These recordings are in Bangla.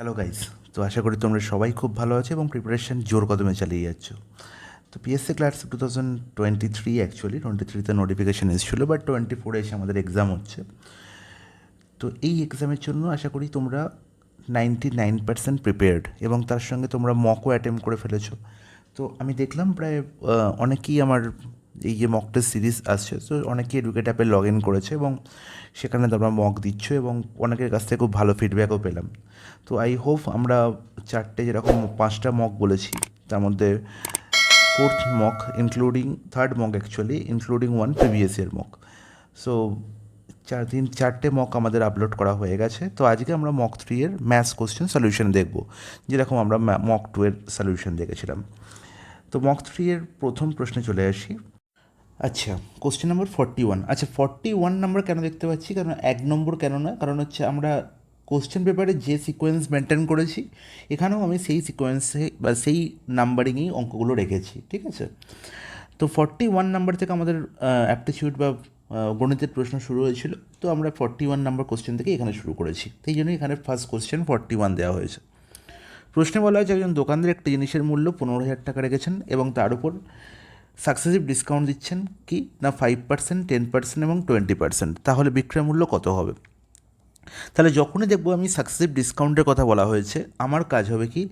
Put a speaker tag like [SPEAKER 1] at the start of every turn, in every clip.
[SPEAKER 1] হ্যালো গাইস, তো আশা করি তোমরা সবাই খুব ভালো আছো এবং প্রিপারেশন জোর কদমে চালিয়ে যাচ্ছ। তো পিএসসি ক্লাস 2023 অ্যাকচুয়ালি 23তে নোটিফিকেশান এসেছিলো, বাট 24 এসে আমাদের এক্সাম হচ্ছে। তো এই এক্সামের জন্য আশা করি তোমরা 99% প্রিপেয়ার্ড এবং তার সঙ্গে তোমরা মকও অ্যাটেম্প করে ফেলেছো। তো আমি দেখলাম প্রায় অনেকেই আমার এই যে মক টেস্ট সিরিজ আসছে, তো অনেকেই এডুকেট অ্যাপে লগ ইন করেছে এবং সেখানে তোমরা মক দিচ্ছ এবং অনেকের কাছ থেকে খুব ভালো ফিডব্যাকও পেলাম। তো আই হোপ আমরা চারটে, যেরকম 5টা মক বলেছি, তার মধ্যে fourth mock including third mock actually including one previous year mock. So চারটে মক আমাদের আপলোড করা হয়ে গেছে। তো আজকে আমরা মক 3 এর ম্যাথস কোশ্চেন সলিউশন দেখব, যেরকম আমরা মক 2 এর সলিউশন দেখেছিলাম। তো মক 3 এর প্রথম প্রশ্নে চলে আসি। আচ্ছা, কোশ্চেন নাম্বার 41। আচ্ছা, 41 নাম্বার কেন দেখতে পাচ্ছি? কারণ 1 নম্বর কেন না, কারণ হচ্ছে আমরা কোশ্চেন পেপারে যে সিকোয়েন্স মেনটেন করেছি, এখানেও আমি সেই সিকোয়েন্সে বা সেই নাম্বারিংয়েই অঙ্কগুলো রেখেছি, ঠিক আছে? তো 41 নাম্বার থেকে আমাদের অ্যাপটিটিউড বা গণিতের প্রশ্ন শুরু হয়েছিল। তো আমরা 41 নাম্বার কোশ্চেন থেকে এখানে শুরু করেছি, সেই জন্যই এখানে ফার্স্ট কোশ্চেন 41 দেওয়া হয়েছে। প্রশ্নে বলা হয়েছে একজন দোকানদার একটি জিনিসের মূল্য 15,000 টাকা রেখেছেন এবং তার উপর সাকসেসিভ ডিসকাউন্ট দিচ্ছেন কি না 5%, 10% এবং 20%। তাহলে বিক্রয় মূল্য কত হবে? তাহলে যখনই দেখবো আমি সাকসেসিভ ডিসকাউন্টের কথা বলা হয়েছে, আমার কাজ হবে কি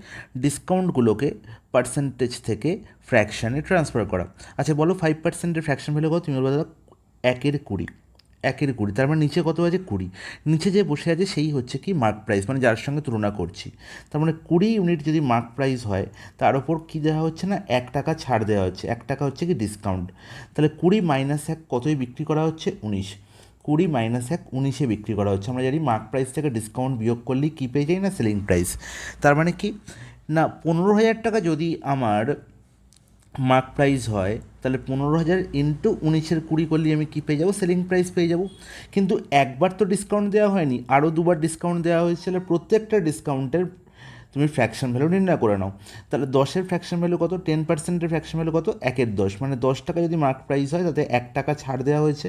[SPEAKER 1] ডিসকাউন্টগুলোকে পার্সেন্টেজ থেকে ফ্র্যাকশানে ট্রান্সফার করা। আচ্ছা বলো, 5%-এর ফ্র্যাকশন ভ্যালু কত? তুমি বলবো দাদা 1/20। 1/20, তার মানে নিচে কত আছে? 20। নিচে যে বসে আছে সেই হচ্ছে কি মার্ক প্রাইস, মানে যার সঙ্গে তুলনা করছি। তার মানে 20 ইউনিট যদি মার্ক প্রাইস হয়, তার ওপর কী দেওয়া হচ্ছে না 1 টাকা ছাড় দেওয়া হচ্ছে। 1 টাকা হচ্ছে কি ডিসকাউন্ট। তাহলে 20 - 1 কতই বিক্রি করা হচ্ছে? 19। 20 - 1 19-এ বিক্রি করা হচ্ছে। আমরা জানি মার্ক প্রাইস থেকে ডিসকাউন্ট বিয়োগ করলেই কী পেয়ে যাই না সেলিং প্রাইস। তার মানে কি না 15,000 টাকা যদি আমার মার্ক প্রাইস হয়, তাহলে 15,000 ইন্টু 19-এর 20 করলেই আমি কী পেয়ে যাবো? সেলিং প্রাইস পেয়ে যাবো। কিন্তু একবার তো ডিসকাউন্ট দেওয়া হয়নি, আরও দুবার ডিসকাউন্ট দেওয়া হয়েছিল। প্রত্যেকটা ডিসকাউন্টের তুমি ফ্র্যাকশন ভ্যালু নির্ণয় করে নাও। তাহলে 10-এর ফ্র্যাকশন ভ্যালু কত? 10%-এর ফ্র্যাকশন ভ্যালু কত? 1/10। মানে 10 টাকা যদি মার্ক প্রাইস হয়, তাতে 1 টাকা ছাড় দেওয়া হয়েছে,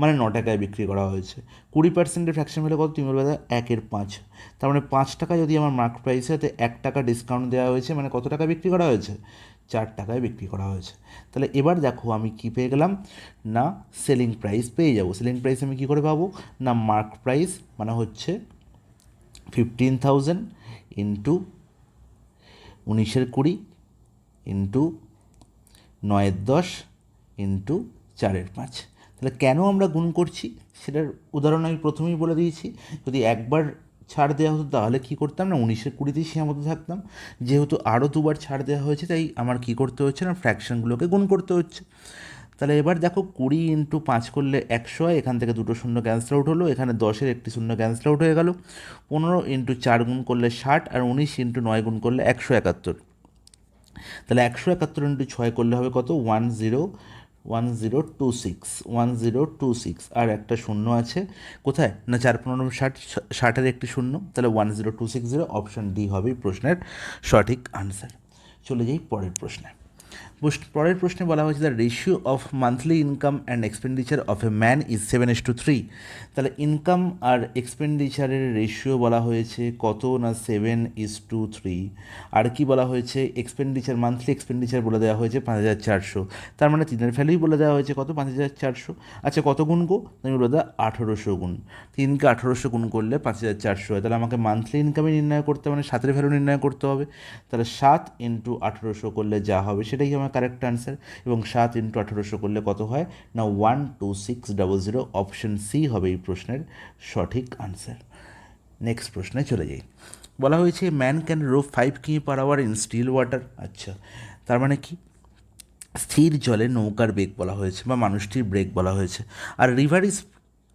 [SPEAKER 1] মানে 9 টাকায় বিক্রি করা হয়েছে। 20%-এর ফ্র্যাকশন ভ্যালু কত? তুমি বলবে 1/5। তার মানে 5 টাকা যদি আমার মার্ক প্রাইস হয়, তাতে 1 টাকা ডিসকাউন্ট দেওয়া হয়েছে, মানে কত টাকা বিক্রি করা হয়েছে? 4 টাকায় বিক্রি করা হয়েছে। তাহলে এবার দেখো আমি কী পেয়ে গেলাম না সেলিং প্রাইস পেয়ে যাবো। সেলিং প্রাইস আমি কী করে পাবো? না মার্ক প্রাইস মানে হচ্ছে 15,000 ইন্টু 19-এর 20 ইন্টু 9-এর 10 ইন্টু 4-এর 5। তাহলে কেন আমরা গুণ করছি সেটার উদাহরণ আমি প্রথমেই বলে দিয়েছি। যদি একবার ছাড় দেওয়া হতো তাহলে কী করতাম না 19-এর 20-তেই সীমাবদ্ধ থাকতাম। যেহেতু আরও দুবার ছাড় দেওয়া হয়েছে, তাই আমার কী করতে হচ্ছে না ফ্র্যাকশনগুলোকে গুণ করতে হচ্ছে। তাহলে এবার দেখো 20 ইন্টু 5 করলে 100 হয়, এখান থেকে দুটো শূন্য ক্যান্সেল আউট হলো, এখানে 10-এর একটি শূন্য ক্যান্সেল আউট হয়ে গেল। 15 ইন্টু 4 গুণ করলে 60, আর 19 ইন্টু 9 গুণ করলে 171। তাহলে 171 ইন্টু 6 করলে হবে কত? 1026। 1026, আর একটা শূন্য আছে কোথায় না 4×15 = 60, 60-এর একটি শূন্য, তাহলে 10260। অপশান ডি হবে প্রশ্নের সঠিক আনসার। চলে যাই পরের প্রশ্নে। পরের প্রশ্নে বলা হয়েছে the ratio of monthly income and expenditure of a man is 7:3। তাহলে ইনকাম আর এক্সপেন্ডিচারের রেশিও বলা হয়েছে কত না 7:3। আর কি বলা হয়েছে? এক্সপেন্ডিচার, মান্থলি এক্সপেন্ডিচার বলে দেওয়া হয়েছে 5,400। তার মানে তিনের ভ্যালুই বলে দেওয়া হয়েছে কত? 5,400। আচ্ছা কত গুণ গো? তুমি বলে দাও 1800 গুণ। 3কে 1800 গুণ করলে 5,400 হয়। তাহলে আমাকে মান্থলি ইনকামে নির্ণয় করতে হবে, মানে 7-এর ভ্যালু নির্ণয় করতে হবে। তাহলে 7 ইন্টু 1800 করলে যা হবে সেটাই আমার কারেক্ট আনসার। এবং 7 ইন্টু 1800 করলে কত হয় না 12600। অপশন সি হবে এই প্রশ্নের সঠিক আনসার। নেক্সট প্রশ্নে চলে যাই। বলা হয়েছে ম্যান ক্যান রো 5 কিমি/আওয়ার ইন স্টিল ওয়াটার। আচ্ছা, তার মানে কি স্থির জলে নৌকার বেগ বলা হয়েছে বা মানুষটির ব্রেক বলা হয়েছে। আর রিভার ইজ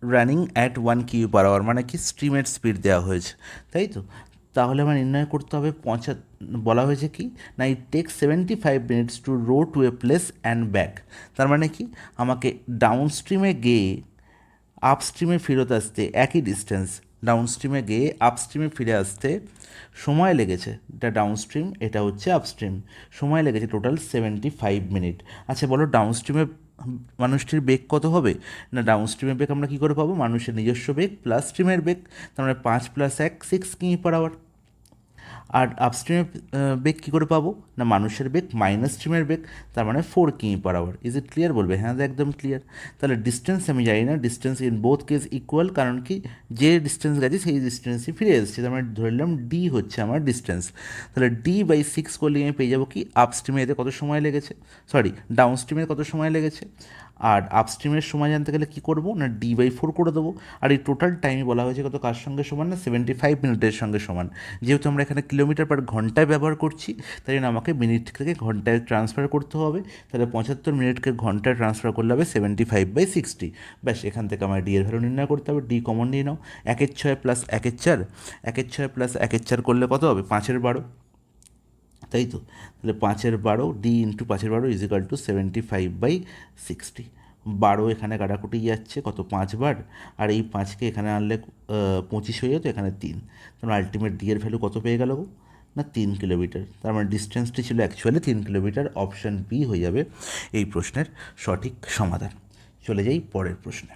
[SPEAKER 1] রানিং অ্যাট 1 কিমি/আওয়ার, মানে কি স্ট্রিমের স্পিড দেওয়া হয়েছে, তাই তো? তাহলে আমার নির্ণয় করতে হবে বলা হয়েছে কি না it take 75 minutes to row to a place and back. তার মানে কি আমাকে ডাউন স্ট্রিমে গিয়ে আপস্ট্রিমে ফেরত আসতে একই ডিস্টেন্স, ডাউনস্ট্রিমে গিয়ে আপস্ট্রিমে ফিরে আসতে সময় লেগেছে, এটা ডাউনস্ট্রিম, এটা হচ্ছে আপস্ট্রিম, সময় লেগেছে টোটাল 75 মিনিট। আচ্ছা বলো ডাউনস্ট্রিমে মানুষটির বেগ কত হবে? না ডাউনস্ট্রিমের বেগ আমরা কী করে পাবো? মানুষের নিজস্ব বেগ প্লাস স্ট্রিমের বেগ, তার মানে 5 + 1 6 কিমি/আওয়ার। আর আপস্ট্রিমের বেগ কী করে পাবো, না মানুষের বেগ মাইনাস স্ট্রিমের বেগ, তার মানে 4 কিমি/আওয়ার। Is it clear? বলবে হ্যাঁ একদম ক্লিয়ার। তাহলে ডিস্টেন্স আমি জানি না, distance in both case equal, কারণ কি যে ডিস্টেন্স গেছে সেই ডিস্টেন্সই ফিরে এসেছে, তার মানে ধরে নিলাম ডি হচ্ছে আমার ডিস্টেন্স। তাহলে d/6 করলে আমি পেয়ে যাবো কি আপস্ট্রিমে এতে কত সময় লেগেছে, সরি ডাউন স্ট্রিমে কত সময় লেগেছে। আর আপস্ট্রিমের সময় জানতে গেলে কী করবো, না d/4 করে দেবো। আর এই টোটাল টাইমই বলা হয়েছে কত কার সঙ্গে সমান, না 75 মিনিটের সঙ্গে সমান। যেহেতু আমরা এখানে কিলোমিটার পার ঘন্টায় ব্যবহার করছি, তাই জন্য আমাকে মিনিট থেকে ঘন্টায় ট্রান্সফার করতে হবে। তাহলে 75 মিনিটকে ঘন্টায় ট্রান্সফার করলে হবে 75/60। ব্যাস, এখান থেকে আমার ডি এর ভ্যালু নির্ণয় করতে হবে। ডি কমন নিয়ে নাও, 1/6 প্লাস 1/4, 1/6 প্লাস 1/4 করলে কত হবে, 5/12, তাই তো। তাহলে 5/12 ডি ইন্টু 5/12 ইজিক্যাল টু 75/60। 12 এখানে কাটাকুটি যাচ্ছে কত, 5 বার, আর এই 5কে এখানে আনলে 25 হয়ে যেত, এখানে 3। তার আলটিমেট ডি এর ভ্যালু কত পেয়ে গেল, না 3 কিলোমিটার। তার মানে ডিস্টেন্সটি ছিল অ্যাকচুয়ালি 3 কিলোমিটার। অপশান বি হয়ে যাবে এই প্রশ্নের সঠিক সমাধান। চলে যাই পরের প্রশ্নে।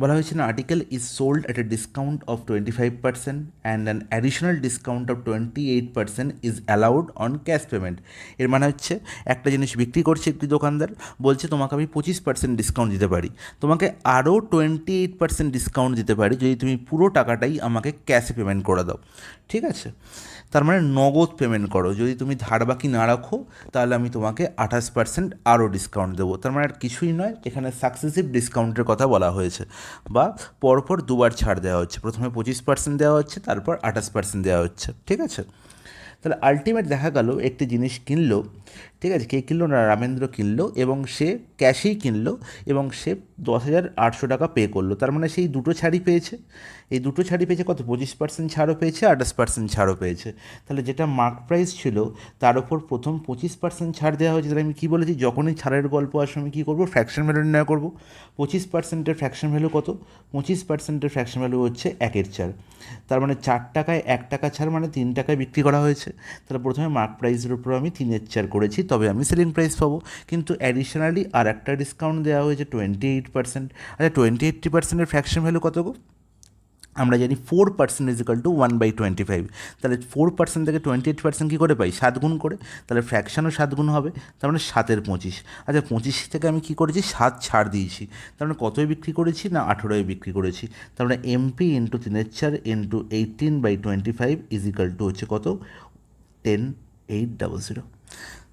[SPEAKER 1] বলা হয়েছে না, article is sold at a discount of 25% and an additional discount of 28% is allowed on cash payment. এর মানে হচ্ছে একটা জিনিস বিক্রি করছে একটি দোকানদার, বলছে তোমাকে আমি 25% ডিসকাউন্ট দিতে পারি, তোমাকে আরও 28% ডিসকাউন্ট দিতে পারি যদি তুমি পুরো টাকাটাই আমাকে ক্যাশে পেমেন্ট করে দাও। ঠিক আছে, তার মানে নগদ পেমেন্ট করো, যদি তুমি ধার বাকি না রাখো তাহলে আমি তোমাকে 28% আরও ডিসকাউন্ট দেবো। তার মানে আর কিছুই নয়, এখানে সাকসেসিভ ডিসকাউন্টের কথা বলা হয়েছে, বা পরপর দুবার ছাড় দেওয়া হচ্ছে। প্রথমে 25% দেওয়া হচ্ছে, তারপর 28% দেওয়া হচ্ছে। ঠিক আছে, তাহলে আলটিমেট দেখা গেল একটি জিনিস কিনলো, ঠিক আছে, কে কিনলো, না রামেন্দ্র কিনলো, এবং সে ক্যাশেই কিনলো, এবং সে 10,800 টাকা পে করলো। তার মানে সেই দুটো ছাড়ই পেয়েছে। এই দুটো ছাড়ই পেয়েছে কত, 25% ছাড়ও পেয়েছে, 28% ছাড়ও পেয়েছে। তাহলে যেটা মার্ক প্রাইস ছিল তার ওপর প্রথম 25% ছাড় দেওয়া হয়েছে। তাহলে আমি কী বলেছি, যখনই ছাড়ের গল্প আসে আমি কী করবো, ফ্র্যাকশন ভ্যালু নির্ণয় করবো। 25%-এর ফ্র্যাকশন ভ্যালু কত, 25%-এর ফ্র্যাকশন ভ্যালু হচ্ছে 1/4। তার মানে 4 টাকায় 1 টাকা ছাড়, মানে 3 টাকায় বিক্রি করা হয়েছে। তাহলে প্রথমে মার্ক প্রাইসের উপর আমি 3/4 করেছি, তবে আমি সেলিং প্রাইস পাবো। কিন্তু অ্যাডিশনালি আর একটা ডিসকাউন্ট দেওয়া হয়েছে 28%। আচ্ছা 28%-এর ফ্র্যাকশন ভ্যালু কত গো, আমরা জানি 4% ইজিক্যাল টু 1/25। তাহলে 4% থেকে 28% কী করে পাই, 7 গুণ করে। তাহলে ফ্র্যাকশানও 7 গুণ হবে, তার মানে 7-এর 25। আচ্ছা 25 থেকে আমি কী করেছি, 7 ছাড় দিয়েছি, তার মানে কতই বিক্রি করেছি, না 18-এ বিক্রি করেছি। তার মানে MP into 3/4 into 18/25 is equal to হচ্ছে কত, 10,800।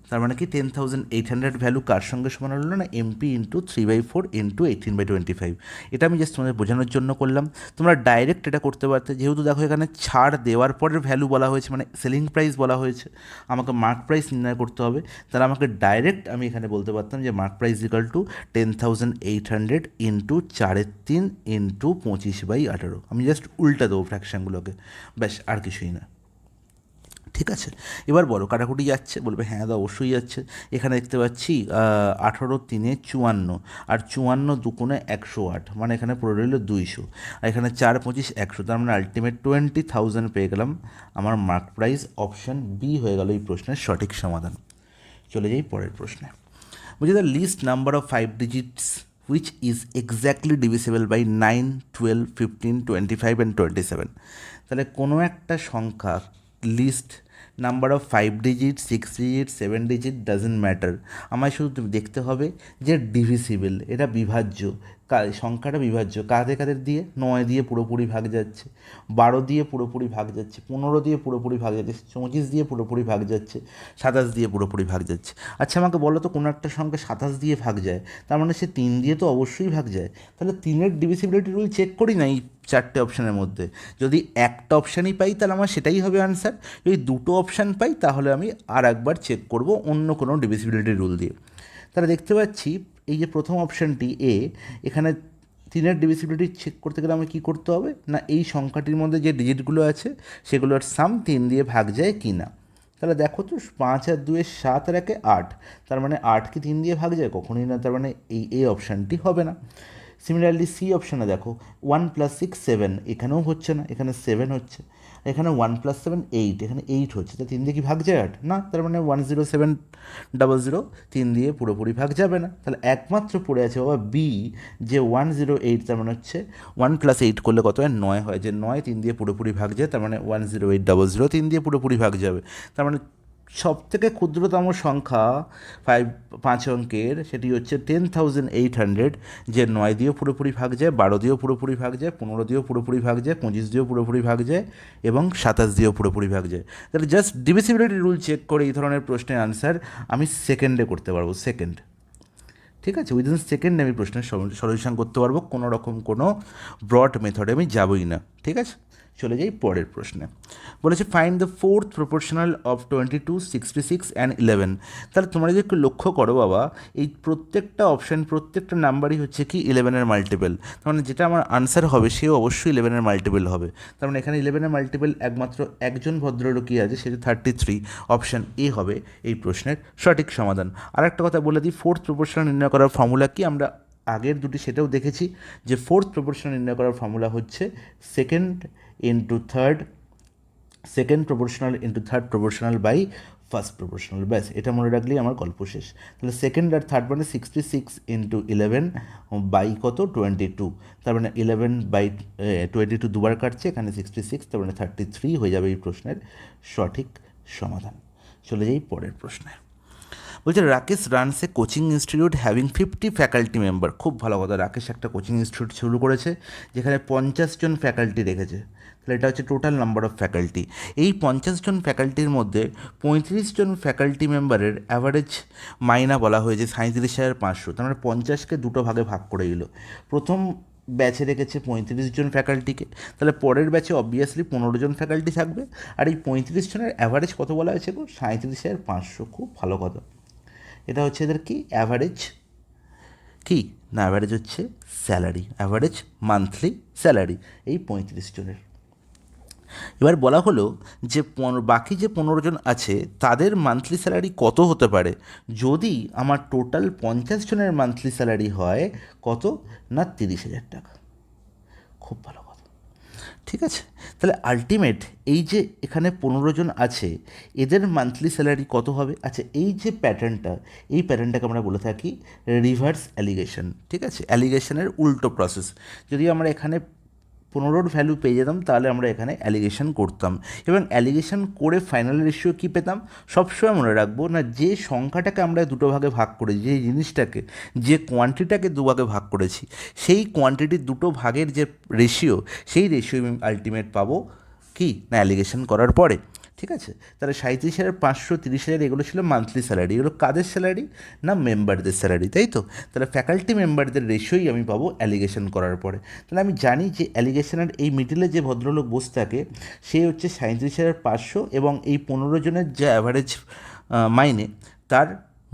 [SPEAKER 1] তার মানে কি 10,800 ভ্যালু কার সঙ্গে সমান হলো, না এমপি ইন্টু 3/4 ইন্টু 18/25। এটা আমি জাস্ট তোমাদের বোঝানোর জন্য করলাম। তোমরা ডাইরেক্ট এটা করতে পারতে, যেহেতু দেখো এখানে ছাড় দেওয়ার পরের ভ্যালু বলা হয়েছে, মানে সেলিং প্রাইস বলা হয়েছে, আমাকে মার্ক প্রাইস নির্ণয় করতে হবে। তাহলে আমাকে ডাইরেক্ট আমি এখানে বলতে পারতাম যে mark price equal to 10,800 into 4/3 into 25/18। আমি জাস্ট উল্টা দেবো ফ্র্যাকশানগুলোকে, ব্যাস আর কিছুই না। ঠিক আছে, এবার বলো কাটাকুটি যাচ্ছে, বলবে হ্যাঁ দা অবশ্যই যাচ্ছে। এখানে দেখতে পাচ্ছি 18×3 = 54, আর 54 2 108, মানে এখানে পড়ে রইল 200, আর এখানে 4×25 100। তার মানে আলটিমেট 20,000 পেয়ে গেলাম। আমার মার্ক প্রাইস অপশান বি হয়ে গেল এই প্রশ্নের সঠিক সমাধান। চলে যাই পরের প্রশ্নে। বলছি the list number of 5 digits which is exactly divisible by 9, 12, 15, 25 and 27। তাহলে কোনো একটা সংখ্যা list number of 5 digit, 6 digit, 7 digit, doesn't matter, আমায় শুধু দেখতে হবে যে ডিভিসিবল, এটা বিভাজ্য, সংখ্যাটা বিভাজ্য কাদের কাদের দিয়ে, 9 দিয়ে পুরোপুরি ভাগ যাচ্ছে, 12 দিয়ে পুরোপুরি ভাগ যাচ্ছে, 15 দিয়ে পুরোপুরি ভাগ যাচ্ছে, 25 দিয়ে পুরোপুরি ভাগ যাচ্ছে, 27 দিয়ে পুরোপুরি ভাগ যাচ্ছে। আচ্ছা আমাকে বলো তো, কোনো একটা সংখ্যা 27 দিয়ে ভাগ যায়, তার মানে সে 3 দিয়ে তো অবশ্যই ভাগ যায়। তাহলে 3-এর ডিভিসিবিলিটি রুল চেক করি না এই 4টে অপশানের মধ্যে। যদি একটা অপশানই পাই তাহলে আমার সেটাই হবে আনসার, যদি দুটো অপশান পাই তাহলে আমি আর একবার চেক করব অন্য কোনো ডিভিসিবিলিটি রুল দিয়ে। তাহলে দেখতে পাচ্ছি এই যে প্রথম অপশানটি এ, এখানে 3-এর ডিভিসিবিলিটি চেক করতে গেলে আমাকে কী করতে হবে, না এই সংখ্যাটির মধ্যে যে ডিজিটগুলো আছে সেগুলোর সাম 3 দিয়ে ভাগ যায় কি না। তাহলে দেখো তো, 5 আর 2 7 আর 1 8, তার মানে 8 কি 3 দিয়ে ভাগ যায়, কখনোই না, তার মানে এই অপশানটি হবে না। সিমিলারলি সি অপশানে দেখো 1 + 6 7, এখানেও হচ্ছে না, এখানে 7 হচ্ছে। এখানে 1+7 8, এখানে 8 হচ্ছে, তো 3 দিয়ে কি ভাগ যায় 8? না, তার মানে 10700, 3 দিয়ে পুরোপুরি ভাগ যাবে না। তাহলে একমাত্র পড়ে আছে বাবা বি, যে 108, তার মানে হচ্ছে 1+8 করলে কত হয়? 9 হয়, যে 9 3 দিয়ে পুরোপুরি ভাগ যায়, তার মানে 10800, 3 দিয়ে পুরোপুরি ভাগ যাবে। তার মানে সব থেকে ক্ষুদ্রতম সংখ্যা 5 অঙ্কের, সেটি হচ্ছে 10,800, যে 9 দিয়েও পুরোপুরি ভাগ যায়, 12 দিয়েও পুরোপুরি ভাগ যায়, 15 দিয়েও পুরোপুরি ভাগ যায়, 25 দিয়েও পুরোপুরি ভাগ যায় এবং 27 দিয়েও পুরোপুরি ভাগ যায়। তাহলে জাস্ট ডিভিসিবিলিটি রুল চেক করে এই ধরনের প্রশ্নের আনসার আমি সেকেন্ডে করতে পারবো, সেকেন্ড। ঠিক আছে, উইদিন সেকেন্ডে আমি প্রশ্নের সলিউশন করতে পারবো, কোনো রকম কোনো ব্রড মেথডে আমি যাবই না। ঠিক আছে, চলে যাই পরের প্রশ্নে। বলেছে find the fourth proportional of 22, 66 and 11। তাহলে তোমরা যদি একটু লক্ষ্য করো বাবা, এই প্রত্যেকটা অপশান, প্রত্যেকটা নাম্বারই হচ্ছে কি 11-এর মাল্টিপল। তার মানে যেটা আমার আনসার হবে সেও অবশ্যই 11-এর মাল্টিপল হবে। তার মানে এখানে 11-এর মাল্টিপল একমাত্র একজন ভদ্রলোকই আছে, সেটা 33, অপশান এ হবে এই প্রশ্নের সঠিক সমাধান। আর একটা কথা বলে দিই, ফোর্থ প্রপোর্শনাল নির্ণয় করার ফর্মুলা কি, আমরা আগের দুটি সেটাও দেখেছি, যে ফোর্থ প্রপোর্শনাল নির্ণয় করার ফর্মুলা হচ্ছে second proportional into third proportional by first proportional. ব্যাস, এটা মনে রাখলেই আমার গল্প শেষ। তাহলে সেকেন্ড আর থার্ড মানে 66 ইন্টু 11 বাই কত? 22। তার মানে 11/22 দুবার কাটছে, এখানে 66, তার মানে 33 হয়ে যাবে এই প্রশ্নের সঠিক সমাধান। চলে যাই পরের প্রশ্নে। বলছে Rakesh runs a coaching institute having 50 faculty member. খুব ভালো কথা, রাকেশ একটা কোচিং ইনস্টিটিউট শুরু করেছে যেখানে 50 জন ফ্যাকাল্টি রেখেছে। তাহলে এটা হচ্ছে টোটাল নাম্বার অফ ফ্যাকাল্টি। এই 50 জন ফ্যাকাল্টির মধ্যে 35 জন ফ্যাকাল্টি মেম্বারের অ্যাভারেজ মাইনা বলা হয়েছে 37,500। তার মানে 50কে দুটো ভাগে ভাগ করে দিল। প্রথম ব্যাচে রেখেছে 35 জন ফ্যাকাল্টিকে, তাহলে পরের ব্যাচে অবভিয়াসলি 15 জন ফ্যাকাল্টি থাকবে। আর এই 35 জনের অ্যাভারেজ কত বলা হয়েছে গো? 37,500। খুব ভালো কথা। এটা হচ্ছে এদের কি অ্যাভারেজ, কি না অ্যাভারেজ হচ্ছে স্যালারি, অ্যাভারেজ মান্থলি স্যালারি এই 35 জনের। এবার বলা হলো যে বাকি যে 15 জন আছে তাদের মান্থলি স্যালারি কত হতে পারে যদি আমার টোটাল 50 জনের মান্থলি স্যালারি হয় কত? না 30,000 টাকা। খুব ভালো কথা। ঠিক আছে, তাহলে আলটিমেট এই যে এখানে 15 জন আছে এদের মান্থলি স্যালারি কত হবে? আচ্ছা, এই যে প্যাটার্নটা, এই প্যাটার্নটাকে আমরা বলে থাকি রিভার্স অ্যালিগেশন। ঠিক আছে, অ্যালিগেশনের উল্টো প্রসেস। যদি আমরা এখানে 15-র ভ্যালু পেয়ে যেতাম তাহলে আমরা এখানে অ্যালিগেশন করতাম, এবং অ্যালিগেশন করে ফাইনাল রেশিও কী পেতাম? সবসময় মনে রাখবো না, যে সংখ্যাটাকে আমরা দুটো ভাগে ভাগ করেছি, যে জিনিসটাকে, যে কোয়ান্টিটিটাকে দুভাগে ভাগ করেছি, সেই কোয়ান্টিটির দুটো ভাগের যে রেশিও, সেই রেশিও আমি আলটিমেট পাবো কি না অ্যালিগেশন করার পরে। ঠিক আছে, তাহলে 37,500, 30,000 এগুলো ছিল মান্থলি স্যালারি। এগুলো কাদের স্যালারি? না মেম্বারদের স্যালারি, তাই তো। তাহলে ফ্যাকাল্টি মেম্বারদের রেশিওই আমি পাবো অ্যালিগেশন করার পরে। তাহলে আমি জানি যে অ্যালিগেশনের এই মিডিলে যে ভদ্রলোক বসে থাকে সে হচ্ছে 37,500, এবং এই 15 জনের যে অ্যাভারেজ মাইনে তার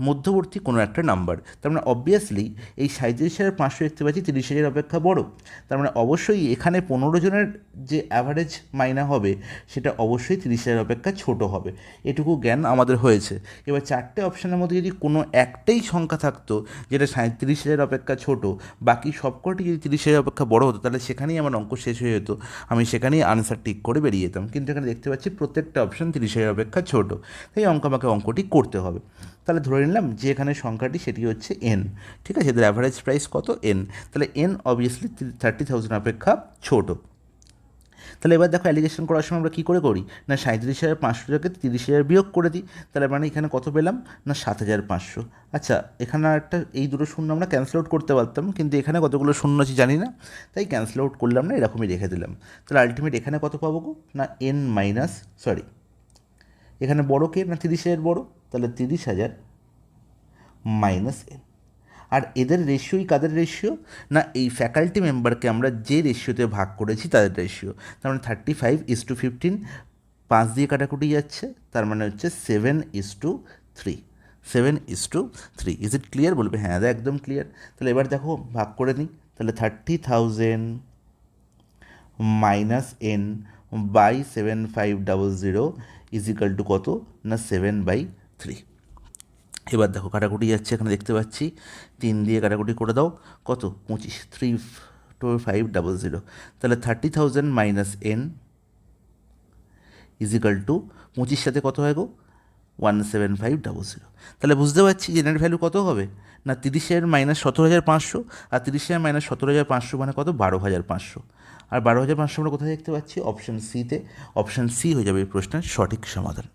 [SPEAKER 1] মধ্যবর্তী কোনো একটা নাম্বার। তার মানে অবভিয়াসলি এই 37,500 দেখতে পাচ্ছি 30,000 অপেক্ষা বড়। তার মানে অবশ্যই এখানে 15 জনের যে অ্যাভারেজ মাইনা হবে সেটা অবশ্যই 30,000 অপেক্ষা ছোট হবে। এটুকু জ্ঞান আমাদের হয়েছে। এবার চারটে অপশানের মধ্যে যদি কোনো একটাই সংখ্যা থাকতো যেটা 37,000 অপেক্ষা ছোট, বাকি সবকটি যদি 30,000 অপেক্ষা বড় হতো, তাহলে সেখানেই আমার অঙ্ক শেষ হয়ে যেত, আমি সেখানেই আনসার টিক করে বেরিয়ে যেতাম। কিন্তু এখানে দেখতে পাচ্ছি প্রত্যেকটা অপশান 30,000 অপেক্ষা ছোট, তাই আমাকে অঙ্কটি করতে হবে। তাহলে ধরে নিলাম যে এখানে সংখ্যাটি সেটি হচ্ছে এন। ঠিক আছে, এদের অ্যাভারেজ প্রাইস কত? এন। তাহলে এন অবভিয়াসলি 30,000 অপেক্ষা ছোট। তাহলে এবার দেখো অ্যালিগেশন করার সময় আমরা কী করে করি না 37,500 থেকে 30,000 বিয়োগ করে দিই। তাহলে মানে এখানে কত পেলাম না 7,500। আচ্ছা, এখানে একটা এই দুটো শূন্য আমরা ক্যান্সেল আউট করতে পারতাম, কিন্তু এখানে কতগুলো শূন্য আছে জানি না, তাই ক্যান্সেল আউট করলাম না, এরকমই রেখে দিলাম। তাহলে আলটিমেট এখানে কত পাবো গো না এন মাইনাস, সরি এখানে বড় কে না 30,000 বড়, তাহলে 30,000 মাইনাস এন। আর এদের রেশিওই কাদের রেশিও না এই ফ্যাকাল্টি মেম্বারকে আমরা যে রেশিওতে ভাগ করেছি তাদের রেশিও। তার মানে 35:15, 5 দিয়ে কাটাকুটি যাচ্ছে, তার মানে হচ্ছে 7:3। 7:3। Is it clear? বলবে হ্যাঁ দাদা একদম ক্লিয়ার। তাহলে এবার দেখো ভাগ করে নিই। তাহলে 30,000 minus N by 7,500 is equal to কত না 7/3। এবার দেখো কাটাকুটি যাচ্ছে, এখানে দেখতে পাচ্ছি 3 দিয়ে কাটাকুটি করে দাও, কত 25, 3,500। তাহলে 30,000 মাইনাস এন ইজিক্যাল টু 25 সাথে কত হয় গো 17500। তাহলে বুঝতে পারছি যে নেট ভ্যালু কত হবে না 30 মাইনাস 17,500, আর 30 মাইনাস 17,500 মানে কত 12,500। আর 12,500 আমরা কোথায় দেখতে পাচ্ছি অপশান সিতে। অপশান সি হয়ে যাবে এই প্রশ্নের সঠিক সমাধান।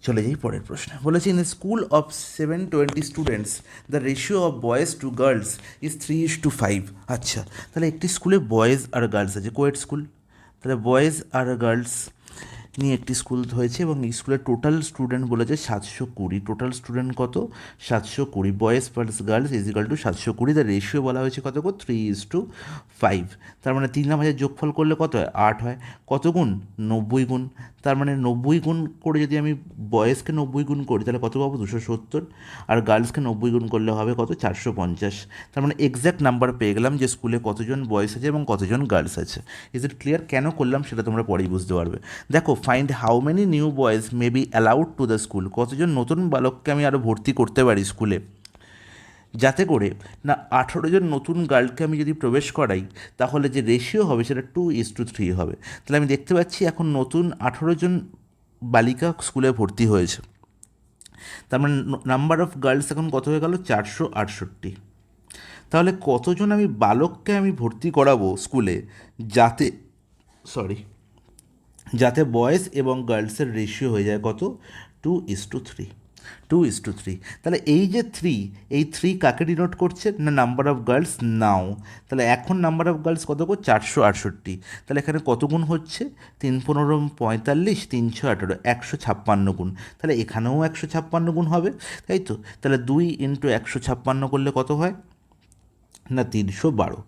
[SPEAKER 1] চলে যাই পরের প্রশ্নে। বলেছি in school of 720 students the ratio of boys to girls is 3:5। আচ্ছা, তাহলে একটি স্কুলে বয়েজ আর গার্লস আছে, কোয়েড স্কুল। তাহলে বয়েজ আর গার্লস নিয়ে একটি স্কুল হয়েছে এবং এই স্কুলের টোটাল স্টুডেন্ট বলেছে 720। টোটাল স্টুডেন্ট কত 720, boys plus girls is equal to 720। তার রেশিও বলা হয়েছে কত গো 3:5। তার মানে 3 আর 5 যোগফল করলে কত হয় 8 হয়। কত গুণ 90 গুণ। তার মানে 90 গুণ করে যদি আমি বয়েজকে 90 গুণ করি তাহলে কত পাবো 270, আর গার্লসকে 90 গুণ করলে হবে কত 450। তার মানে এক্স্যাক্ট নাম্বার পেয়ে গেলাম যে স্কুলে কতজন বয়েজ আছে এবং কতজন গার্লস আছে। Is it clear? কেন করলাম সেটা তোমরা পরেই বুঝতে পারবে। দেখো, find how many new boys may be allowed to the school, কতজন নতুন বালককে আমি আরও ভর্তি করতে পারি স্কুলে, যাতে করে না 18 জন নতুন গার্লকে আমি যদি প্রবেশ করাই তাহলে যে রেশিও হবে সেটা 2:3 হবে। তাহলে আমি দেখতে পাচ্ছি এখন নতুন 18 জন বালিকা স্কুলে ভর্তি হয়েছে। তার মানে নাম্বার অফ গার্লস এখন কত হয়ে গেল 468। তাহলে কতজন আমি বালককে আমি ভর্তি করাবো স্কুলে যাতে বয়েজ এবং গার্লসের রেশিও হয়ে যায় কত 2:3। 2:3। তাহলে এই যে 3, এই 3 কাকে ডিনোট করছে না নাম্বার অফ গার্লস নাও। তাহলে এখন নাম্বার অফ গার্লস কত 468। তাহলে এখানে কত গুণ হচ্ছে 3 15 45, 318 156 গুণ। তাহলে এখানেও 156 গুণ হবে, তাই তো। তাহলে 2 ইন্টু 156 করলে কত হয় না 312,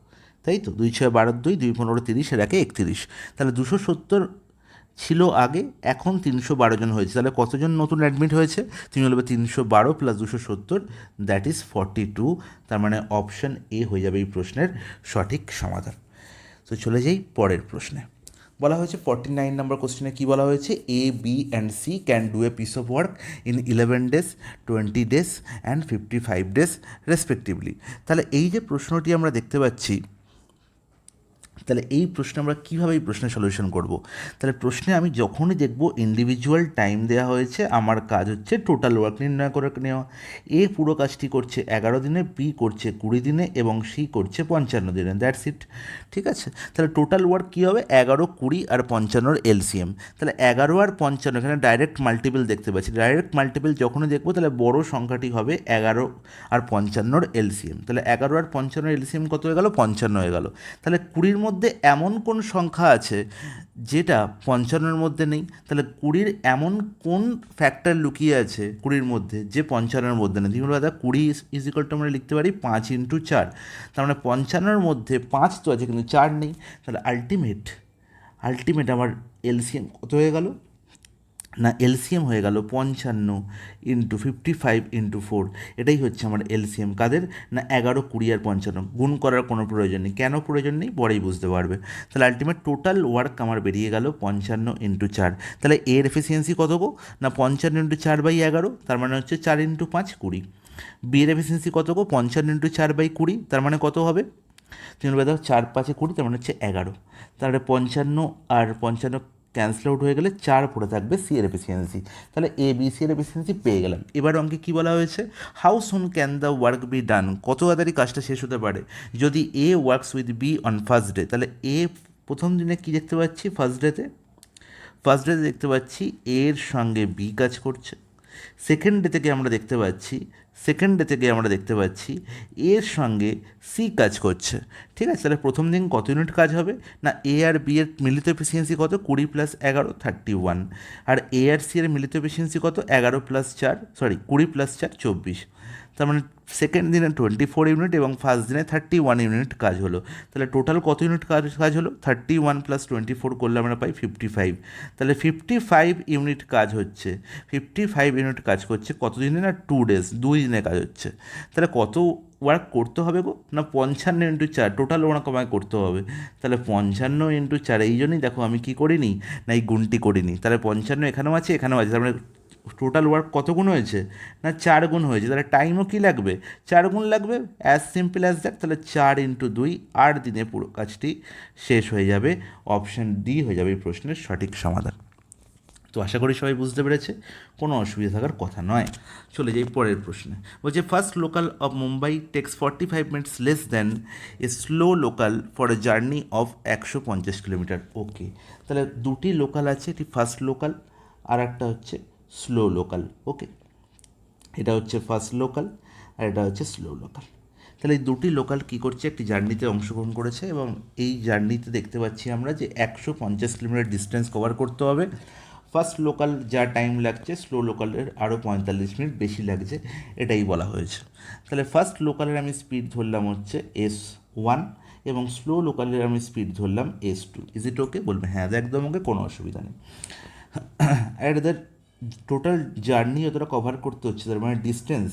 [SPEAKER 1] তাই তো। 2 6 12 2, 2 15 30, এর একে 31। তাহলে 270 ছিল আগে, এখন 312 জন হয়েছে। তাহলে কতজন নতুন অ্যাডমিট হয়েছে তুমি বলবে 312 প্লাস 270, দ্যাট ইজ 42। তার মানে অপশান এ হয়ে যাবে এই প্রশ্নের সঠিক সমাধান। তো চলে যাই পরের প্রশ্নে। বলা হয়েছে 49 নম্বর কোশ্চেনে কী বলা হয়েছে, A B and C can do a piece of work in 11 days, 20 days and 55 days respectively. তাহলে এই যে প্রশ্নটি আমরা দেখতে পাচ্ছি, তাহলে এই প্রশ্নে আমরা কীভাবে এই প্রশ্নের সলিউশন করব। তাহলে প্রশ্নে আমি যখনই দেখব ইন্ডিভিজুয়াল টাইম দেওয়া হয়েছে, আমার কাজ হচ্ছে টোটাল ওয়ার্ক নির্ণয় করে নেওয়া। এ পুরো কাজটি করছে 11 দিনে, বি করছে 20 দিনে এবং সি করছে 55 দিনে, দ্যাটস ইট। ঠিক আছে, তাহলে টোটাল ওয়ার্ক কী হবে 11, 20 আর 55 এলসিএম। তাহলে 11 আর 55 এখানে ডাইরেক্ট মাল্টিপল দেখতে পাচ্ছি। ডাইরেক্ট মাল্টিপল যখনই দেখবো তাহলে বড় সংখ্যাটি হবে 11 আর 55 এলসিএম। তাহলে 11 আর 55 এলসিএম কত হয়ে গেল 55 হয়ে গেল। তাহলে 20-র মধ্যে এমন কোন সংখ্যা আছে যেটা 55-র মধ্যে নেই? তাহলে 20-র এমন কোন ফ্যাক্টর লুকিয়ে আছে 20-র মধ্যে যে 55-র মধ্যে নেই? তুমি দাদা 20 ইজিক্যাল টু আমরা লিখতে পারি 5 × 4। তার মানে 55-র মধ্যে 5 তো আছে কিন্তু 4 নেই। তাহলে আলটিমেট আমার এলসিএম কত হয়ে গেল না এলসিএম হয়ে গেল 55 × 55 × 4। এটাই হচ্ছে আমার এলসিএম কাদের না 11, 20 আর 55। গুণ করার কোনো প্রয়োজন নেই। কেন প্রয়োজন নেই পরেই বুঝতে পারবে। তাহলে আলটিমেট টোটাল ওয়ার্ক আমার বেরিয়ে গেল 55 × 4। তাহলে এর এফিসিয়েন্সি কত গো না 55 × 4/11, তার মানে হচ্ছে 4 × 5 20। বি এর এফিসিয়েন্সি কত গো 55 × 4/20, তার মানে কত হবে তুমি বলবে দাও 4 5 20, তার মানে হচ্ছে 11। তাহলে 55 আর 55 ক্যান্সেল আউট হয়ে গেলে 4 পড়ে থাকবে সি এর এফিসিয়েন্সি। তাহলে এ বি সি এর এফিসিয়েন্সি পেয়ে গেলাম। এবার অঙ্কে কী বলা হয়েছে, how soon can the work be done, কত তাড়াতাড়ি কাজটা শেষ হতে পারে যদি A works with B on first day. তাহলে এ প্রথম দিনে কী দেখতে পাচ্ছি ফার্স্ট ডেতে দেখতে পাচ্ছি এর সঙ্গে বি কাজ করছে। সেকেন্ড ডে থেকে আমরা দেখতে পাচ্ছি এর সঙ্গে সি কাজ করছে। ঠিক আছে, তাহলে প্রথম দিন কত ইউনিট কাজ হবে না এ আর বি এর মিলিত এফিসিয়েন্সি কত 20 + 11 31, আর এ আর সি এর মিলিত এফিসিয়েন্সি কত 11 + 4 20 + 4 24। তার মানে সেকেন্ড দিনে 24 ইউনিট এবং ফার্স্ট দিনে 31 ইউনিট কাজ হলো। তাহলে টোটাল কত ইউনিট কাজ হলো 31 + 24 করলে আমরা পাই 55। তাহলে 55 ইউনিট কাজ হচ্ছে, 55 ইউনিট কাজ করছে কত দিনে না 2 days, 2 দিনে কাজ হচ্ছে। তাহলে কত ওয়ার্ক করতে হবে গো না 55 × 4 টোটাল ওয়ার্ক আমায় করতে হবে। তাহলে 55 × 4, এই জন্যই দেখো আমি কী করিনি না এই গুণটি করিনি। তাহলে 55 এখানেও আছে তার মানে টোটাল ওয়ার্ক কত গুণ হয়েছে না 4 গুণ হয়েছে। তাহলে টাইমও কী লাগবে 4 গুণ লাগবে, অ্যাজ সিম্পল অ্যাজ দ্যাট। তাহলে 4 × 2 8 দিনে পুরো কাজটি শেষ হয়ে যাবে। অপশান ডি হয়ে যাবে এই প্রশ্নের সঠিক সমাধান। তো আশা করি সবাই বুঝতে পেরেছে, কোনো অসুবিধা থাকার কথা নয়। চলে যাই পরের প্রশ্নে। বলছে first local of Mumbai takes 45 minutes less than a slow local for a journey of 150 kilometre. Okay, তাহলে দুটি লোকাল আছে, একটি ফার্স্ট লোকাল আর একটা হচ্ছে স্লো লোকাল। ওকে, এটা হচ্ছে ফার্স্ট লোকাল আর এটা হচ্ছে স্লো লোকাল। তাহলে এই দুটি লোকাল কী করছে, একটি জার্নিতে অংশগ্রহণ করেছে এবং এই জার্নিতে দেখতে পাচ্ছি আমরা যে 150 কিলোমিটার ডিস্টেন্স কভার করতে হবে। ফার্স্ট লোকাল যা টাইম লাগছে স্লো লোকালের আরও 45 মিনিট বেশি লাগছে, এটাই বলা হয়েছে। তাহলে ফার্স্ট লোকালের আমি স্পিড ধরলাম হচ্ছে S1 এবং স্লো লোকালের আমি স্পিড ধরলাম S2। ইজ ইট ওকে? বলবে হ্যাঁ একদম ওকে, কোনো অসুবিধা নেই। আর এদের টোটাল জার্নি যতটা কভার করতে হচ্ছে, তার মানে ডিস্টেন্স,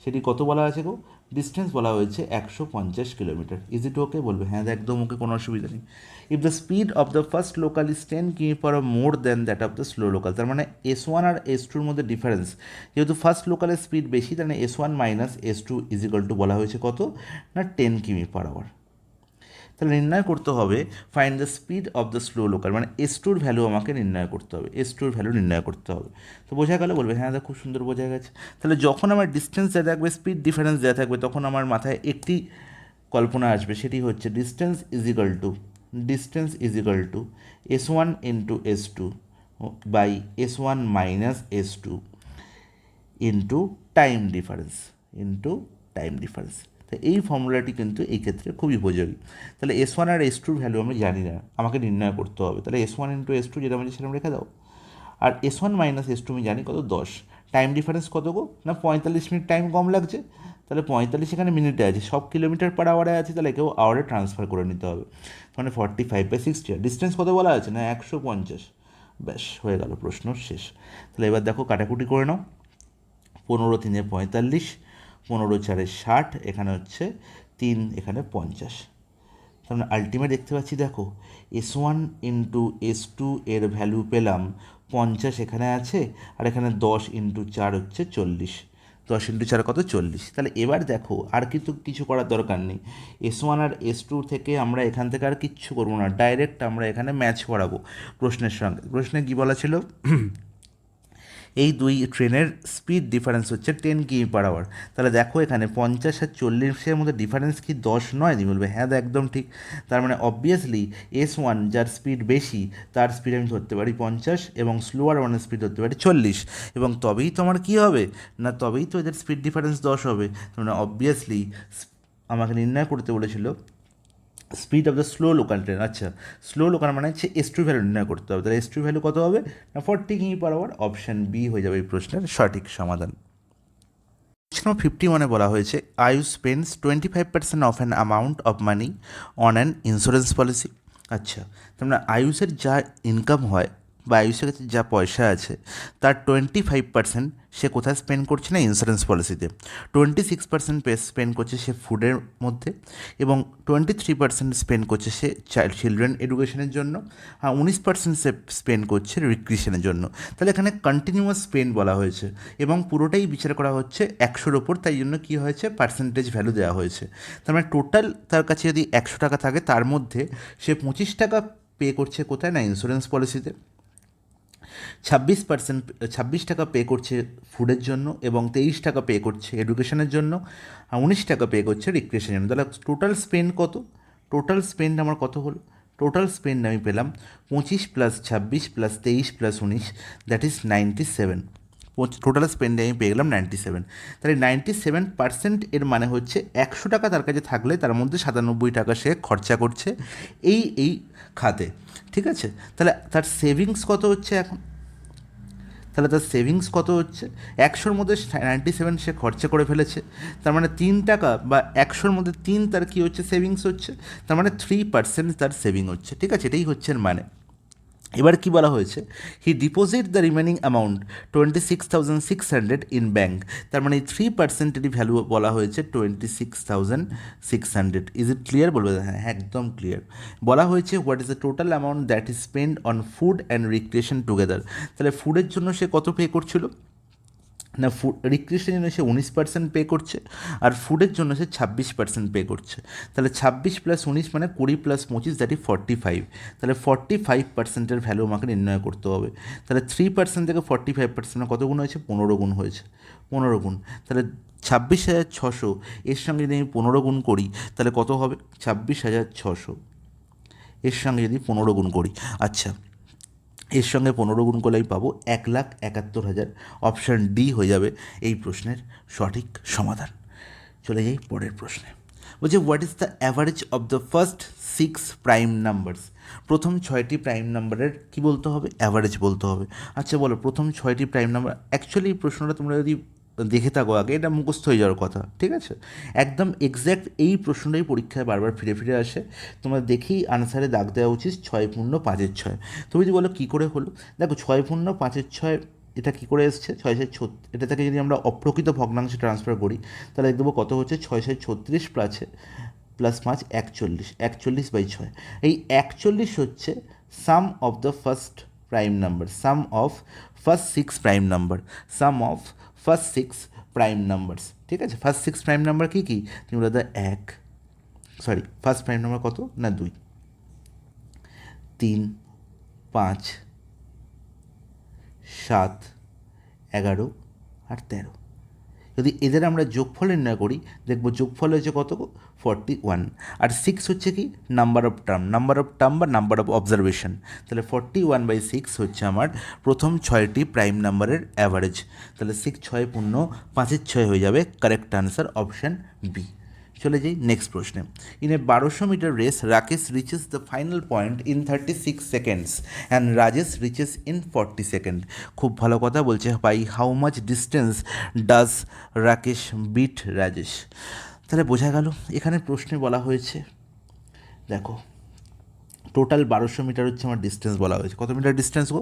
[SPEAKER 1] সেটি কত বলা আছে গো? ডিস্টেন্স বলা হয়েছে 150 কিলোমিটার। ইজ ইট ওকে? বলবে হ্যাঁ একদম ওকে, কোনো অসুবিধা নেই। If the speed of the first local is 10 কিমি per more than that of the slow local, তার মানে S1 আর S2 মধ্যে ডিফারেন্স, যেহেতু ফার্স্ট লোকালের স্পিড বেশি, তার মানে S1 minus S2 is equal two বলা হয়েছে কত না 10 কিমি পার আওয়ার। তাহলে নির্ণয় করতে হবে find the speed of the slow local, মানে S2 এর ভ্যালু আমাকে নির্ণয় করতে হবে, S2 এর ভ্যালু নির্ণয় করতে হবে। তো বোঝা গেল? বলবে হ্যাঁ খুব সুন্দর বোঝা গেছে। তাহলে যখন আমার ডিস্টেন্স দেওয়া থাকবে, স্পিড ডিফারেন্স দেওয়া থাকবে, তখন আমার মাথায় একটি কল্পনা আসবে, সেটি হচ্ছে distance is equal to S1 into S2 by S1 minus S2 into time difference. তো এই ফর্মুলাটি কিন্তু এই ক্ষেত্রে খুবই উপযোগী। তাহলে S1 আর S2 ভ্যালু আমি জানি না, আমাকে নির্ণয় করতে হবে। তাহলে S1 ইন্টু S2 যেটা আমি সেরকম রেখে দাও, আর S1 মাইনাস S2 আমি জানি কত 10। টাইম ডিফারেন্স কত গো? না 45 মিনিট টাইম কম লাগছে। তাহলে 45 এখানে মিনিটে আছে, সব কিলোমিটার পার আওয়ারে আছে, তাহলে একেও আওয়ারে ট্রান্সফার করে নিতে হবে, মানে 45/60। ডিস্টেন্স কত বলা আছে না 150। ব্যাস হয়ে গেল, প্রশ্ন শেষ। তাহলে এবার দেখো কাটাকুটি করে নাও। 15×3 = 45, 15×4 = 60, এখানে হচ্ছে 3, এখানে 50। তাহলে আলটিমেট দেখতে পাচ্ছি, দেখো S1 ইন্টু S2 এর ভ্যালু পেলাম 50, এখানে আছে, আর এখানে 10 ইন্টু 4 হচ্ছে 40। 10 ইন্টু 4 কত? 40। তাহলে এবার দেখো আর কিন্তু কিছু করার দরকার নেই। S1 আর S2 থেকে আমরা এখান থেকে আর কিচ্ছু করবো না, ডাইরেক্ট আমরা এখানে ম্যাচ করাবো প্রশ্নের সঙ্গে। প্রশ্নে কী বলা ছিল? এই দুই ট্রেনের স্পিড ডিফারেন্স হচ্ছে 10 কিমি পার আওয়ার। তাহলে দেখো এখানে 50 আর 40-এর মধ্যে ডিফারেন্স কি 10 নয়? তুমি বলবে হ্যাঁ একদম ঠিক। তার মানে অবভিয়াসলি S1 যার স্পিড বেশি তার স্পিড আমি ধরতে পারি 50 এবং স্লোয়ার ওয়ানের স্পিড ধরতে পারি 40, এবং তবেই তোমার কী হবে না, তবেই তো এদের স্পিড ডিফারেন্স 10 হবে। তার মানে অবভিয়াসলি আমাকে নির্ণয় করতে বলেছিল speed of the slow local train. আচ্ছা, স্লো লোকাল মানে হচ্ছে S2 ভ্যালু নির্ণয় করতে হবে। তাহলে S2 ভ্যালু কত হবে না 40 কিমি পার আওয়ার। অপশান বি হয়ে যাবে এই প্রশ্নের সঠিক সমাধান। কোশ্চেন 51 বলা হয়েছে Ayush spends 25% of an amount of money on an insurance policy. আচ্ছা, তার মানে আয়ুষের যা ইনকাম হয় বা আয়ুষের কাছে যা পয়সা আছে তার 25% সে কোথায় স্পেন্ড করছে না ইন্স্যুরেন্স পলিসিতে, 26% স্পেন্ড করছে সে ফুডের মধ্যে, এবং 23% স্পেন্ড করছে সে চিলড্রেন এডুকেশনের জন্য, আর 19% সে স্পেন্ড করছে রিক্রিয়েশনের জন্য। তাহলে এখানে কন্টিনিউয়াস স্পেন্ড বলা হয়েছে এবং পুরোটাই বিচার করা হচ্ছে 100-র ওপর, তাই জন্য কী হয়েছে পার্সেন্টেজ ভ্যালু দেওয়া হয়েছে। তার মানে টোটাল তার কাছে যদি 100 টাকা থাকে তার মধ্যে সে 25 টাকা পে করছে কোথায় না ইন্স্যুরেন্স পলিসিতে, 26 টাকা পে করছে ফুডের জন্য, এবং 23 টাকা পে করছে এডুকেশনের জন্য, আর 19 টাকা পে করছে রিক্রিয়েশনের জন্য। তাহলে টোটাল স্পেন্ড কত? টোটাল স্পেন্ড আমার কত হলো? টোটাল স্পেন্ড আমি পেলাম 25 + 26 + 23 + 19, দ্যাট ইজ 97। টোটাল স্পেন্ডে আমি পেয়ে গেলাম 97। তাহলে 97% এর মানে হচ্ছে 100 টাকা তার কাছে থাকলে তার মধ্যে 97 টাকা সে খরচা করছে এই খাতে। ঠিক আছে, তাহলে তার সেভিংস কত হচ্ছে এখন? তাহলে তার সেভিংস কত হচ্ছে? 100-র মধ্যে 97 সে খরচা করে ফেলেছে, তার মানে 3 টাকা, বা 100-র মধ্যে 3 তার কী হচ্ছে সেভিংস হচ্ছে, তার মানে 3% তার সেভিং হচ্ছে। ঠিক আছে, এটাই হচ্ছে এর মানে। এবার কি বলা হয়েছে, he deposit the remaining amount 26,600 in bank. তার মানে এই 3%-এরই ভ্যালু বলা হয়েছে 26,600। Is it clear? বলবে হ্যাঁ একদম ক্লিয়ার। বলা হয়েছে what is the total amount that is spend on food and recreation together. তাহলে ফুডের জন্য সে কত পে করছিল না ফুড রিক্রিয়েশনের জন্য সে 19% পে করছে, আর ফুডের জন্য সে 26% পে করছে। তাহলে 26 + 19 মানে 20 + 25 দ্যাট ইজ 45। তাহলে 45%-এর ভ্যালু আমাকে নির্ণয় করতে হবে। তাহলে 3% থেকে 45% কত গুণ হয়েছে? 15 গুণ হয়েছে, 15 গুণ। তাহলে 26,600 এর সঙ্গে যদি আমি 15 গুণ করি তাহলে কত হবে? 26,600 এর সঙ্গে যদি 15 গুণ করি, আচ্ছা এর সঙ্গে 15 গুণ করলে আমি পাবো 1,71,000। অপশান ডি হয়ে যাবে এই প্রশ্নের সঠিক সমাধান। চলে যাই পরের প্রশ্নে। বলছে what is the average of the first 6 prime numbers? প্রথম 6টি প্রাইম নাম্বারের কী বলতে হবে? অ্যাভারেজ বলতে হবে। আচ্ছা বলো, প্রথম 6টি প্রাইম নাম্বার, অ্যাকচুয়ালি এই প্রশ্নটা তোমরা যদি দেখে থাকো আগে, এটা মুখস্থ হয়ে যাওয়ার কথা, ঠিক আছে? একদম এক্স্যাক্ট এই প্রশ্নটাই পরীক্ষায় বারবার ফিরে ফিরে আসে। তোমরা দেখেই আনসারে দাগ দেওয়া উচিত 6×5=6। তুমি যদি বলো কী করে হলো, দেখো 6×5=6 এটা কী করে এসছে? 6×6, এটা থেকে যদি আমরা অপ্রকৃত ভগ্নাংশে ট্রান্সফার করি তাহলে দেখবো কত হচ্ছে? 6×36 প্লাস 5 41, 41/6। এই 41 হচ্ছে sum of the first prime number, sum of first 6 prime number, sum of first 6 prime numbers, ঠিক আছে? ফার্স্ট 6 প্রাইম নাম্বার কী কী? তুমি বলো ফার্স্ট প্রাইম নাম্বার কত? না 2, 3, 5, 7, 11 আর 13। যদি এদের আমরা যোগফল নির্ণয় করি দেখবো যোগফল হয়েছে কত? 41। আর 6 হচ্ছে কি? নাম্বার অফ টার্ম বা নাম্বার অফ অবজারভেশন। তাহলে 41/6 হচ্ছে আমার প্রথম 6টি প্রাইম নাম্বারের অ্যাভারেজ। তাহলে 6×6=5 হয়ে যাবে। Correct answer option B. চলে যাই নেক্সট প্রশ্নে। In a 1200 meter race Rakesh reaches the final point in 36 seconds and Rajesh reaches in 40 second. খুব ভালো কথা বলছে, by how much distance does Rakesh beat Rajesh. তাহলে বোঝা গেল এখানে প্রশ্নে বলা হয়েছে, দেখো টোটাল 1200 মিটার হচ্ছে আমার ডিস্টেন্স বলা হয়েছে। কত মিটার ডিস্টেন্স গো?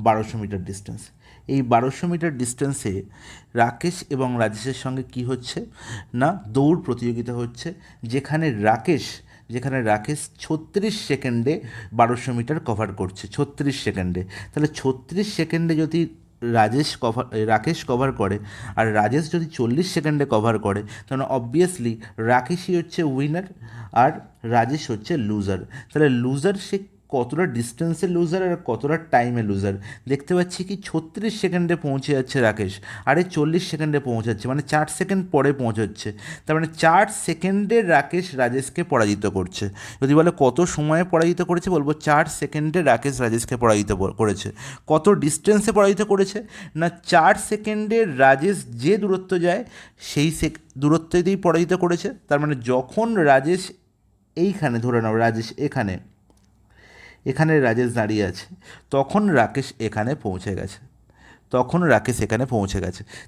[SPEAKER 1] 1200 মিটার ডিস্টেন্স। এই 1200 মিটার ডিস্টেন্সে রাকেশ এবং রাজেশের সঙ্গে কি হচ্ছে না দৌড় প্রতিযোগিতা হচ্ছে, যেখানে রাকেশ 36 সেকেন্ডে 1200 মিটার কভার করছে, 36 সেকেন্ডে। তাহলে 36 সেকেন্ডে যদি রাকেশ কভার করে আর রাজেশ যদি 40 সেকেন্ডে কভার করে, তাহলে অবভিয়াসলি রাকেশই হচ্ছে উইনার আর রাজেশ হচ্ছে লুজার। তাহলে লুজার সে কতটা ডিস্টেন্সে লুজার আর কতটা টাইমে লুজার। দেখতে পাচ্ছি কি 36 সেকেন্ডে পৌঁছে যাচ্ছে রাকেশ, আরে 40 সেকেন্ডে পৌঁছাচ্ছে, মানে 4 সেকেন্ড পরে পৌঁছাচ্ছে। তার মানে 4 সেকেন্ডে রাকেশ রাজেশকে পরাজিত করছে। যদি বলে কত সময়ে পরাজিত করেছে, বলবো 4 সেকেন্ডে রাকেশ রাজেশকে পরাজিত করেছে। কত ডিস্টেন্সে পরাজিত করেছে? না 4 সেকেন্ডে রাজেশ যে দূরত্ব যায় সেই দূরত্বেতেই পরাজিত করেছে। তার মানে যখন রাজেশ এইখানে, ধরে নাও রাজেশ এখানে রাজেশ দাঁড়িয়ে আছে, তখন রাকেশ এখানে পৌঁছে গেছে,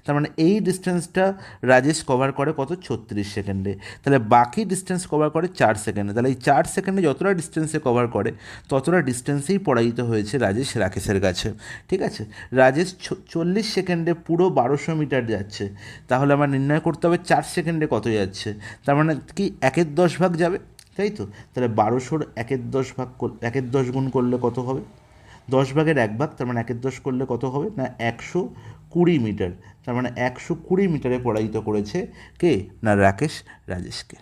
[SPEAKER 1] তার মানে এই ডিস্টেন্সটা রাজেশ কভার করে কত? 36 সেকেন্ডে। তাহলে বাকি ডিস্টেন্স কভার করে 4 সেকেন্ডে। তাহলে এই 4 সেকেন্ডে যতটা ডিস্টেন্সে কভার করে ততটা ডিস্টেন্সেই পরাজিত হয়েছে রাকেশের কাছে, ঠিক আছে? রাজেশ 40 সেকেন্ডে পুরো 1200 মিটার যাচ্ছে, তাহলে আমার নির্ণয় করতে হবে 4 সেকেন্ডে কত যাচ্ছে। তার মানে কি 1/10 ভাগ যাবে, তাই তো? তাহলে 1200-র 1/10 গুণ করলে কত হবে? 10/1 তার মানে 1/10 করলে কত হবে? না 120 মিটার। তার মানে 120 মিটারে পরাজিত করেছে কে? না রাকেশ রাজেশকে।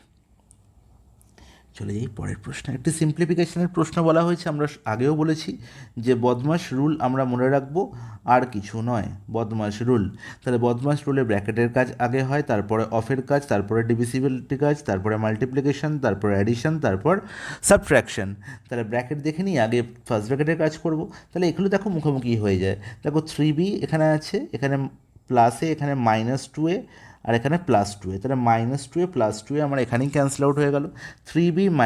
[SPEAKER 1] চলে যাই পরের প্রশ্নে। একটি সিম্পলিফিকেশনের প্রশ্ন বলা হয়েছে। আমরা আগেও বলেছি যে বদমাশ রুল আমরা মনে রাখবো, আর কিছু নয়, বদমাশ রুল। তাহলে বদমাশ রুলে ব্র্যাকেটের কাজ আগে হয়, তারপরে অফের কাজ, তারপরে ডিভিসিবিলিটি কাজ, তারপরে মাল্টিপ্লিকেশন, তারপরে অ্যাডিশন, তারপর সাবট্র্যাকশন। তাহলে ব্র্যাকেট দেখে নিই, আগে ফার্স্ট ব্র্যাকেটের কাজ করব। তাহলে এগুলো দেখো মুখোমুখি হয়ে যায়। দেখো 3b এখানে আছে, এখানে প্লাসে, এখানে -2a আর এখানে +2a। তাহলে -2a +2a আমার এখানেই ক্যান্সেল আউট হয়ে গেল। 3b -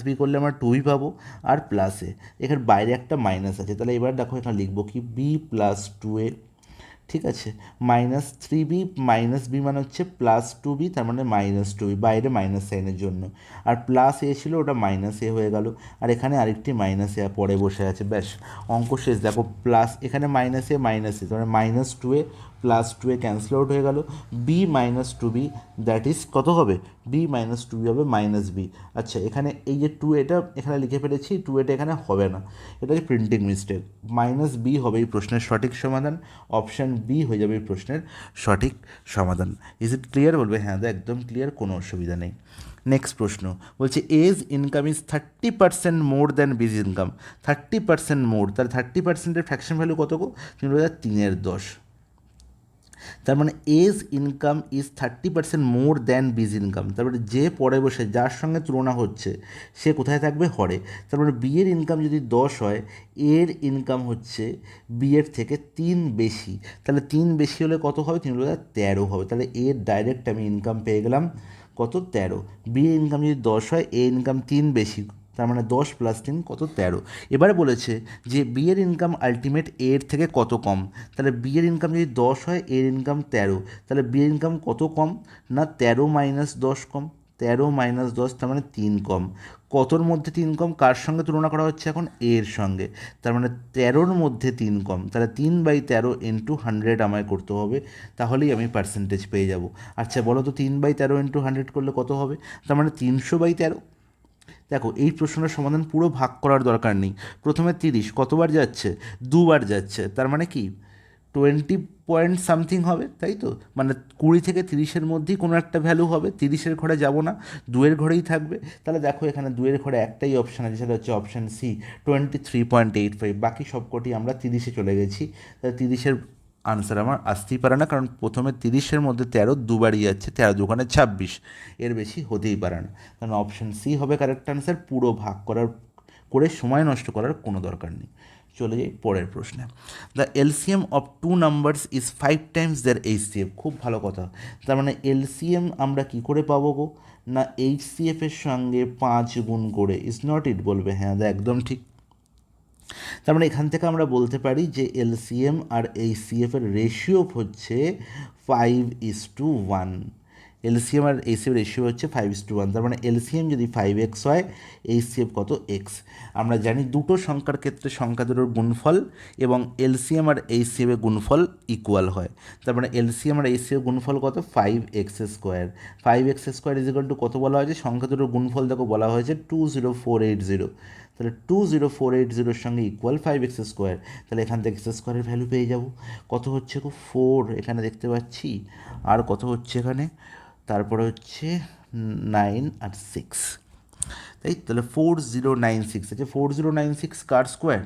[SPEAKER 1] b করলে আমরা 2b পাবো, আর প্লাসে এখানে বাইরে একটা মাইনাস আছে। তাহলে এবার দেখো এখানে লিখবো কি b + 2a, ঠিক আছে? -3b - b মানে হচ্ছে +2b, তার মানে -2b, বাইরে মাইনাস সাইনের জন্য। আর +a ছিল, ওটা -a হয়ে গেল, আর এখানে আরেকটি -a পরে বসে আছে। ব্যাস অঙ্ক শেষ। দেখো প্লাস এখানে -a তার মানে -2a +2a ক্যান্সেল আউট হয়ে গেল। b - 2b দ্যাট ইজ কত হবে? b - 2b হবে -b। আচ্ছা এখানে এই যে 2a এখানে লিখে ফেলেছি, 2a এখানে হবে না, এটা হচ্ছে প্রিন্টিং মিস্টেক। -b হবে এই প্রশ্নের সঠিক সমাধান, অপশান বি হয়ে যাবে এই প্রশ্নের সঠিক সমাধান। Is it clear? বলবে হ্যাঁ দা একদম ক্লিয়ার, কোনো অসুবিধা নেই। নেক্সট প্রশ্ন বলছে A's income is 30% more than B's income. 30% more, তার 30%-এর ফ্র্যাকশন ভ্যালু কত গো? 3/10। তার মানে A's income is 30% more than B's income. তার মানে যে পরে বসে যার সঙ্গে তুলনা হচ্ছে সে কোথায় থাকবে? হরে। তার মানে বি এর ইনকাম যদি 10 হয়, এর ইনকাম হচ্ছে বি এর থেকে 3 বেশি। তাহলে 3 বেশি হলে কত হবে? 3/13 হবে। তাহলে এর ডাইরেক্ট আমি ইনকাম পেয়ে গেলাম কত? 13। বি এর ইনকাম যদি 10 হয়, এ ইনকাম 3 বেশি, তার মানে 10 + 3 কত? 13। এবারে বলেছে যে বি এর ইনকাম আলটিমেট এর থেকে কত কম। তাহলে বি এর ইনকাম যদি 10 হয়, এর ইনকাম 13, তাহলে বি এর ইনকাম কত কম? না 13 - 10 কম। 13 - 10 তার মানে 3 কম। কতর মধ্যে 3 কম? কার সঙ্গে তুলনা করা হচ্ছে এখন? এর সঙ্গে। তার মানে 13-র মধ্যে 3 কম। তাহলে 3/13 × 100 আমায় করতে হবে, তাহলেই আমি পার্সেন্টেজ পেয়ে যাব। আচ্ছা বলো তো 3/13 × 100 করলে কত হবে? তার মানে 300/13। দেখো এই প্রশ্নের সমাধান পুরো ভাগ করার দরকার নেই। প্রথমে 30 কতবার যাচ্ছে? দুবার যাচ্ছে, তার মানে কি 20 পয়েন্ট সামথিং হবে, তাই তো? মানে 20 থেকে 30-এর মধ্যেই কোনো একটা ভ্যালু হবে। 30-এর ঘরে যাব না, 2-এর ঘরেই থাকবে। তাহলে দেখো এখানে 2-এর ঘরে একটাই অপশান আছে, সেটা হচ্ছে অপশান সি 23.85। বাকি সবকটি আমরা 30-এ চলে গেছি। তাহলে 30-এর আনসার আমার আসতেই পারে না, কারণ প্রথমে 30-এর মধ্যে 13 দুবারই যাচ্ছে, 13 দুগুণে 26, এর বেশি হতেই পারে না। কারণ অপশান সি হবে কারেক্ট আনসার। পুরো ভাগ করে সময় নষ্ট করার কোনো দরকার নেই। চলে যাই পরের প্রশ্নে। The LCM of 2 numbers is 5 times their HCF. খুব ভালো কথা। তার মানে এলসিএম আমরা কি করে পাবো গো? না এইচসিএফ এর সঙ্গে 5 গুণ করে। ইজ নট ইট? বলবে হ্যাঁ দা একদম ঠিক। তার মানে এখান থেকে আমরা বলতে পারি যে এলসিএম আর এইচসিএফ এর রেশিও হচ্ছে 5:1। এলসিএম আর এইচসিএফ রেশিও হচ্ছে 5:1। তার মানে এলসিএম যদি 5x হয়, এইচসিএফ কত? এক্স। আমরা জানি দুটো সংখ্যার ক্ষেত্রে সংখ্যা দুটোর গুণফল এবং এলসিএম আর এইচসিএফ এর গুণফল ইকুয়াল হয়। তার মানে এলসিএম আর এইচসিএফ গুণফল কত? 5x²। 5x² কত বলা হয়েছে? সংখ্যা দুটোর গুণফল দেখো বলা হয়েছে 20480। তাহলে 20480-র সঙ্গে ইকুয়াল 5x²। তাহলে এখান থেকে x² ভ্যালু পেয়ে যাব। কত হচ্ছে গো? 4 এখানে দেখতে পাচ্ছি। আর কত হচ্ছে এখানে? তারপরে হচ্ছে 9 আর 6, তাই? তাহলে 4096 আছে। 4096 কার স্কোয়ার?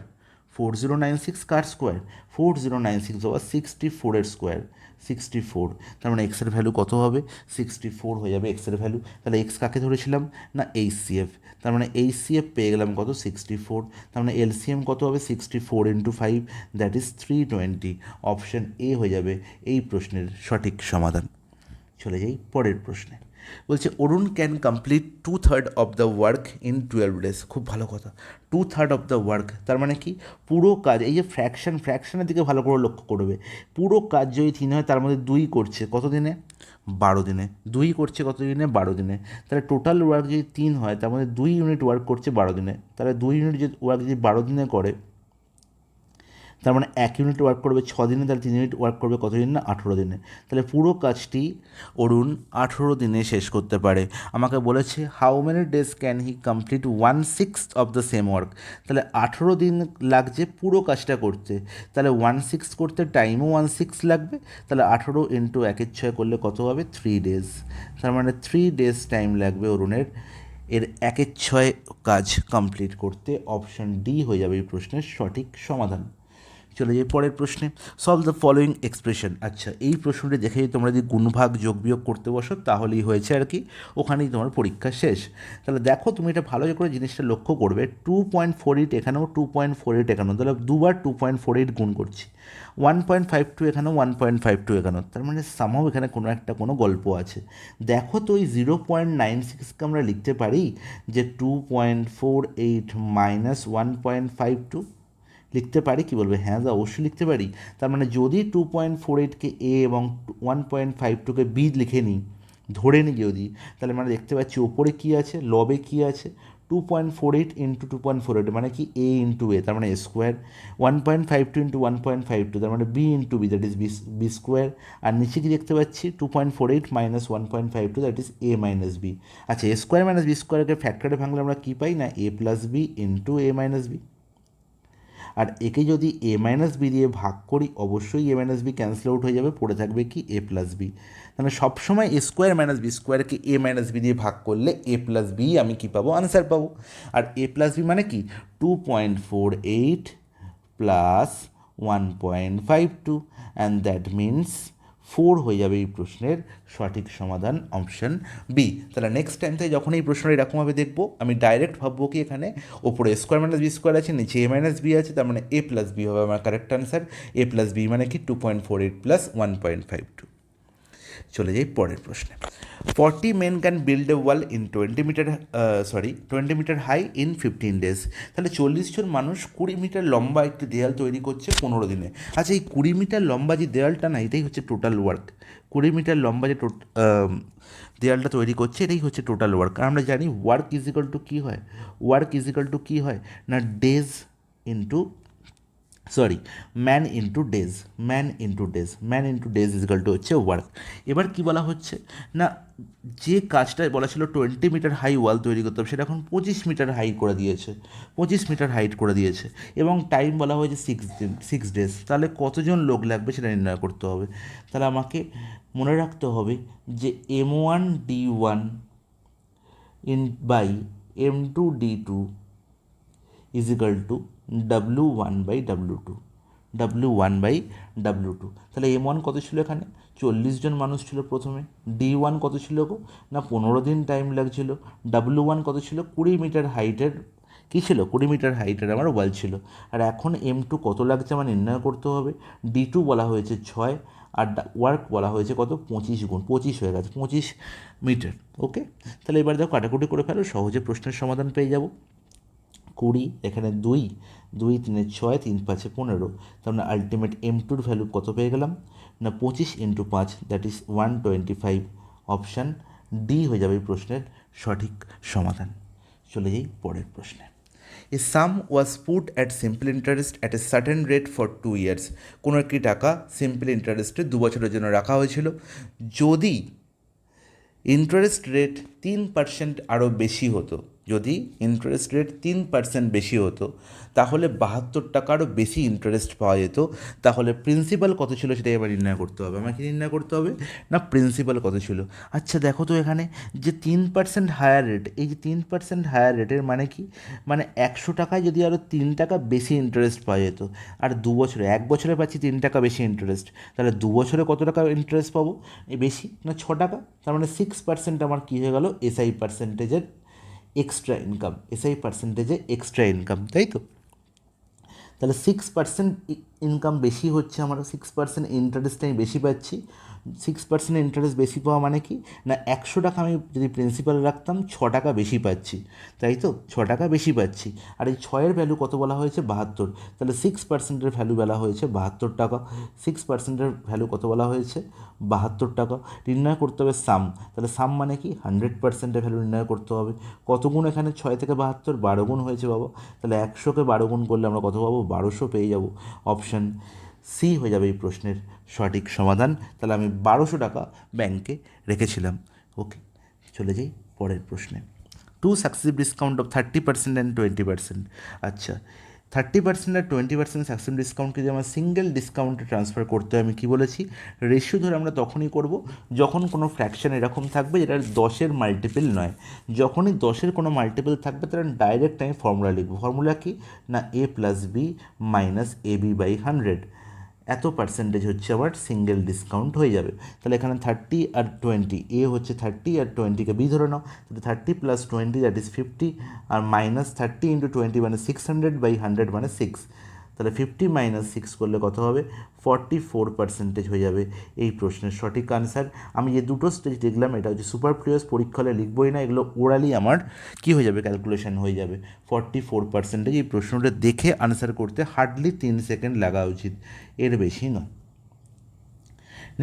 [SPEAKER 1] 4096 কার স্কোয়ার? 4096 আবার 64-এর স্কোয়ার, 64। তার মানে এক্সের ভ্যালু কত হবে? 64 হয়ে যাবে এক্সের ভ্যালু। তাহলে এক্স কাকে ধরেছিলাম? না এইচসিএফ। তার মানে এইচসিএফ পেয়ে গেলাম কত? 64। তার মানে এলসিএম কত হবে? 64 × 5, দ্যাট ইজ 320। অপশন এ হয়ে যাবে এই প্রশ্নের সঠিক সমাধান। চলে যাই পরের প্রশ্নে। বলছে Arun can complete 2/3 of the work in 12 days। খুব ভালো কথা। 2/3 অফ দ্য ওয়ার্ক তার মানে কি? পুরো কাজ, এই যে ফ্র্যাকশনের দিকে ভালো করে লক্ষ্য করবে। পুরো কাজ যদি 3 হয়, তার মধ্যে 2 করছে কত দিনে? 12 দিনে। 2 করছে কত দিনে? 12 দিনে। তাহলে টোটাল ওয়ার্ক যদি 3 হয়, তার মধ্যে 2 ইউনিট ওয়ার্ক করছে 12 দিনে। তাহলে 2 ইউনিট যদি ওয়ার্ক যদি 12 দিনে করে, তার মানে 1 ইউনিট ওয়ার্ক করবে 6 দিনে, তাহলে 3 ইউনিট ওয়ার্ক করবে কত দিন? না 18 দিনে। তাহলে পুরো কাজটি অরুণ 18 দিনে শেষ করতে পারে। আমাকে বলেছে how many days can he complete 1/6 of the same work. তাহলে 18 দিন লাগছে পুরো কাজটা করতে। তাহলে 1/6 করতে টাইমও 1/6 লাগবে। তাহলে 18 × 1/6 করলে কত হবে? 3 ডেজ। তার মানে 3 ডেজ টাইম লাগবে অরুণের এর 1/6 কাজ কমপ্লিট করতে। অপশন ডি হয়ে যাবে এই প্রশ্নের সঠিক সমাধান। চলে যাই পরের প্রশ্নে। Solve the following expression. আচ্ছা এই প্রশ্নটি দেখে তোমরা যদি গুণভাগ যোগ বিয়োগ করতে বসো তাহলেই হয়েছে আর কি, ওখানেই তোমার পরীক্ষা শেষ। তাহলে দেখো তুমি এটা ভালো করে জিনিসটা লক্ষ্য করবে। 2.48 এখানেও, 2.48 এখানেও, তাহলে দুবার 2.48 গুণ করছি। 1.52 এখানেও, 1.52 এখানেও। তার মানে সামহাও এখানে কোনো গল্প আছে। দেখো তো ওই 0.96কে আমরা লিখতে পারি যে 2.48 - 1.52 লিখতে পারি কি? বলবে হ্যাঁ দা অবশ্যই লিখতে পারি। তার মানে যদি 2.48কে এ এবং 1.52কে বি লিখে নিই, ধরে নিই যদি, তাহলে মানে দেখতে পাচ্ছি ওপরে কী আছে? লবে কী আছে? 2.48 × 2.48 মানে কি? এ ইন্টু এ, তার মানে এ স্কোয়ার। 1.52 × 1.52 তার মানে B into B, that is B square. আর নিচে কি দেখতে পাচ্ছি? 2.48 - 1.52 that is A minus B. আচ্ছা এ স্কোয়ার মাইনাস বি স্কোয়ারকে ফ্যাক্টরে ভাঙলে আমরা কী পাই? না এ প্লাস বি ইন্টু এ মাইনাস বি। আর একে যদি এ মাইনাস বি দিয়ে ভাগ করি অবশ্যই এ মাইনাস বি ক্যান্সেল আউট হয়ে যাবে, পড়ে থাকবে কি এ প্লাস বি। তাহলে সবসময় এ স্কোয়ার মাইনাস বি স্কোয়ারকে এ মাইনাস বি দিয়ে ভাগ করলে এ প্লাস বি আমি কী পাবো, আনসার পাবো। আর এ প্লাস বি মানে কি 2.48 প্লাস 1.52 অ্যান্ড দ্যাট মিনস 4 হয়ে যাবে এই প্রশ্নের সঠিক সমাধান অপশান বি। তাহলে নেক্সট টাইম থেকে যখন এই প্রশ্নটা এরকমভাবে দেখবো আমি ডাইরেক্ট ভাববো কি এখানে ওপরে স্কোয়ার মাইনাস বি স্কোয়ার আছে, নিচে এ মাইনাস বি আছে, তার মানে এ প্লাস বি হবে আমার কারেক্ট আনসার। এ প্লাস বি মানে কি 2.48 প্লাস 1.52। চলে যাই পরের প্রশ্নে। 40 men can build a wall in 20 meter high in 15 days। তাহলে 40 জন মানুষ 20 মিটার লম্বা একটি দেয়াল তৈরি করছে 15 দিনে। আচ্ছা, এই 20 মিটার লম্বা যে দেয়ালটা না, এটাই হচ্ছে টোটাল ওয়ার্ক। 20 মিটার লম্বা যে দেয়ালটা তৈরি করছে এটাই হচ্ছে টোটাল ওয়ার্ক। আর আমরা জানি ওয়ার্ক ইজ ইকাল টু কী হয়, ওয়ার্ক ইজ ইকাল টু কী হয় না days into man into days, man into days is equal to হচ্ছে ওয়ার্ক। এবার কি বলা হচ্ছে না, যে কাজটা বলা ছিল 20 মিটার হাই ওয়াল তৈরি করতে হবে সেটা এখন 25 মিটার হাইট করে দিয়েছে, 25 মিটার হাইট করে দিয়েছে, এবং টাইম বলা হয়েছে 6 days। তাহলে কতজন লোক লাগবে সেটা নির্ণয় করতে হবে। তাহলে আমাকে মনে রাখতে হবে যে M1D1 by M2D2 is equal two W1/W2, W1/W2। তাহলে M1 কত ছিল এখানে, 40 জন মানুষ ছিল প্রথমে। D1 কত ছিল গো না 15 দিন টাইম লাগছিল। W1 কত ছিল 20 মিটার হাইটের কী ছিল, 20 মিটার হাইটের আমার ওয়াল ছিল। আর এখন M2 কত লাগছে আমার নির্ণয় করতে হবে। D2 বলা হয়েছে 6 আর ওয়ার্ক বলা হয়েছে কত 25 গুণ 25 হয়ে গেছে 25 মিটার। ওকে, তাহলে এবার দেখো কাটাকুটি করে ফেলো, সহজে প্রশ্নের সমাধান পেয়ে যাবো। 20 এখানে 2 2 3 6 3 5 15, তার মানে আলটিমেট M2-র ভ্যালু কত পেয়ে গেলাম না 25 × 5 দ্যাট ইজ 125। অপশান ডি হয়ে যাবে এই প্রশ্নের সঠিক সমাধান। চলে যাই পরের প্রশ্নে। A sum was put at simple interest at a certain rate for 2 years। কোনো একটি টাকা সিম্পল ইন্টারেস্টে 2 বছরের জন্য রাখা হয়েছিল। যদি ইন্টারেস্ট রেট 3% আরও বেশি হতো, যদি ইন্টারেস্ট রেট 3% বেশি হতো তাহলে 72 টাকারও বেশি ইন্টারেস্ট পাওয়া যেত। তাহলে প্রিন্সিপাল কত ছিল সেটাই এবার নির্ণয় করতে হবে। আমাকে নির্ণয় করতে হবে না প্রিন্সিপাল কত ছিল। আচ্ছা দেখো তো এখানে যে 3% হায়ার রেট, এই যে 3% হায়ার রেটের মানে কি, মানে 100 টাকায় যদি আরও 3 টাকা বেশি ইন্টারেস্ট পাওয়া যেত, আর 2 বছরে 1 বছরে পাচ্ছি 3 টাকা বেশি ইন্টারেস্ট, তাহলে 2 বছরে কত টাকা ইন্টারেস্ট পাবো এই বেশি না 6 টাকা। তার মানে 6% আমার কী হয়ে গেল এসআই পার্সেন্টেজের এক্সট্রা ইনকাম, এসআই পার্সেন্টেজে এক্সট্রা ইনকাম, তাই তো। তাহলে 6% ইনকাম বেশি হচ্ছে আমার, 6% ইন্টারেস্ট আমি বেশি পাচ্ছি। 6% ইন্টারেস্ট বেশি পাওয়া মানে কি না 100 টাকা আমি যদি প্রিন্সিপাল রাখতাম 6 টাকা বেশি পাচ্ছি, তাই তো 6 টাকা বেশি পাচ্ছি। আর এই 6-এর ভ্যালু কত বলা হয়েছে 72, তাহলে 6%-এর ভ্যালু বলা হয়েছে 72 টাকা। 6%-এর ভ্যালু কত বলা হয়েছে 72 টাকা। নির্ণয় করতে হবে সাম, তাহলে সাম মানে কি 100%-এর ভ্যালু নির্ণয় করতে হবে। কত গুণ এখানে 6 থেকে 72, 12 গুণ হয়েছে বাবা। তাহলে 100-কে 12 গুণ করলে আমরা কত পাবো 1200 পেয়ে যাব। অপশান সি হয়ে যাবে এই প্রশ্নের সঠিক সমাধান। তাহলে আমি 1200 টাকা ব্যাংকে রেখেছিলাম। ওকে, চলে যাই পরের প্রশ্নে। 2 সাকসেসিভ ডিসকাউন্ট অফ 30% অ্যান্ড 20%। আচ্ছা, 30% আর 20% সাকসেসিভ ডিসকাউন্টকে যদি আমার সিঙ্গেল ডিসকাউন্টে ট্রান্সফার করতে হয় আমি কী বলেছি, রেশিও ধরে আমরা তখনই করব যখন কোনো ফ্র্যাকশন এরকম থাকবে যেটা 10-এর মাল্টিপল নয়। যখনই 10-এর কোনো মাল্টিপল থাকবে তাহলে ডাইরেক্ট আমি ফর্মুলা লিখব। ফর্মুলা কি না a + b - ab/100, এত পার্সেন্টেজ হচ্ছে আবার সিঙ্গেল ডিসকাউন্ট হয়ে যাবে। তাহলে এখানে 30 আর 20, এ হচ্ছে 30 আর 20-কে বি ধরে নাও, তাহলে 30 + 20 দ্যাট ইজ 50, আর -30 × 20 মানে 600/100 মানে 6। তাহলে 50 - 6 করলে কত হবে 44% হয়ে যাবে এই প্রশ্নের সঠিক আনসার। আমি যে দুটো স্টেজ দেখলাম এটা হচ্ছে সুপারফ্লুয়াস, পরীক্ষা হলে লিখবই না, এগুলো ওরালি আমার কী হয়ে যাবে ক্যালকুলেশন হয়ে যাবে। 44% এই প্রশ্নটা দেখে আনসার করতে হার্ডলি 3 সেকেন্ড লাগা উচিত, এর বেশি নয়।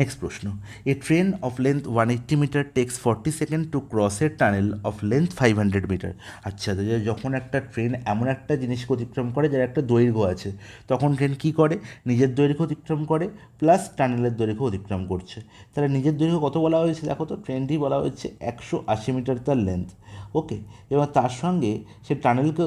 [SPEAKER 1] নেক্সট প্রশ্ন, a train of length 180 metre takes 40 second to cross a tunnel of length 500 metre. আচ্ছা, যখন একটা ট্রেন এমন একটা জিনিসকে অতিক্রম করে যার একটা দৈর্ঘ্য আছে, তখন ট্রেন কী করে নিজের দৈর্ঘ্য অতিক্রম করে প্লাস টানেলের দৈর্ঘ্য অতিক্রম করছে। তাহলে নিজের দৈর্ঘ্য কত বলা হয়েছে দেখো তো, ট্রেনটি বলা হয়েছে 180 মিটার তার লেন্থ। ওকে, এবং তার সঙ্গে সে টানেলকে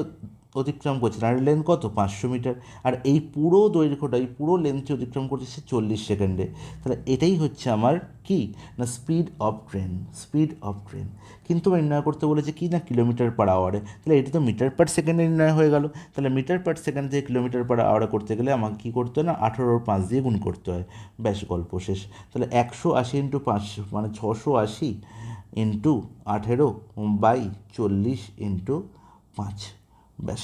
[SPEAKER 1] অতিক্রম করছে, নারীর লেন্থ কত 500 মিটার, আর এই পুরো দৈর্ঘ্যটা এই পুরো লেন্থটি অতিক্রম করছে সে 40 সেকেন্ডে। তাহলে এটাই হচ্ছে আমার কি না speed of train, speed of train. কিন্তু আমার নির্ণয় করতে বলেছে কি না কিলোমিটার পার আওয়ারে, তাহলে এটি তো মিটার পার সেকেন্ডে নির্ণয় হয়ে গেল। তাহলে মিটার পার সেকেন্ড থেকে কিলোমিটার পার আওয়ারে করতে গেলে আমাকে কী করতে হয় না 18 দিয়ে গুণ করতে হয়, ব্যাস গল্প শেষ। তাহলে 180 ইন্টু 500 মানে 680 ইন্টু 18/40 ইন্টু 5, ব্যাস।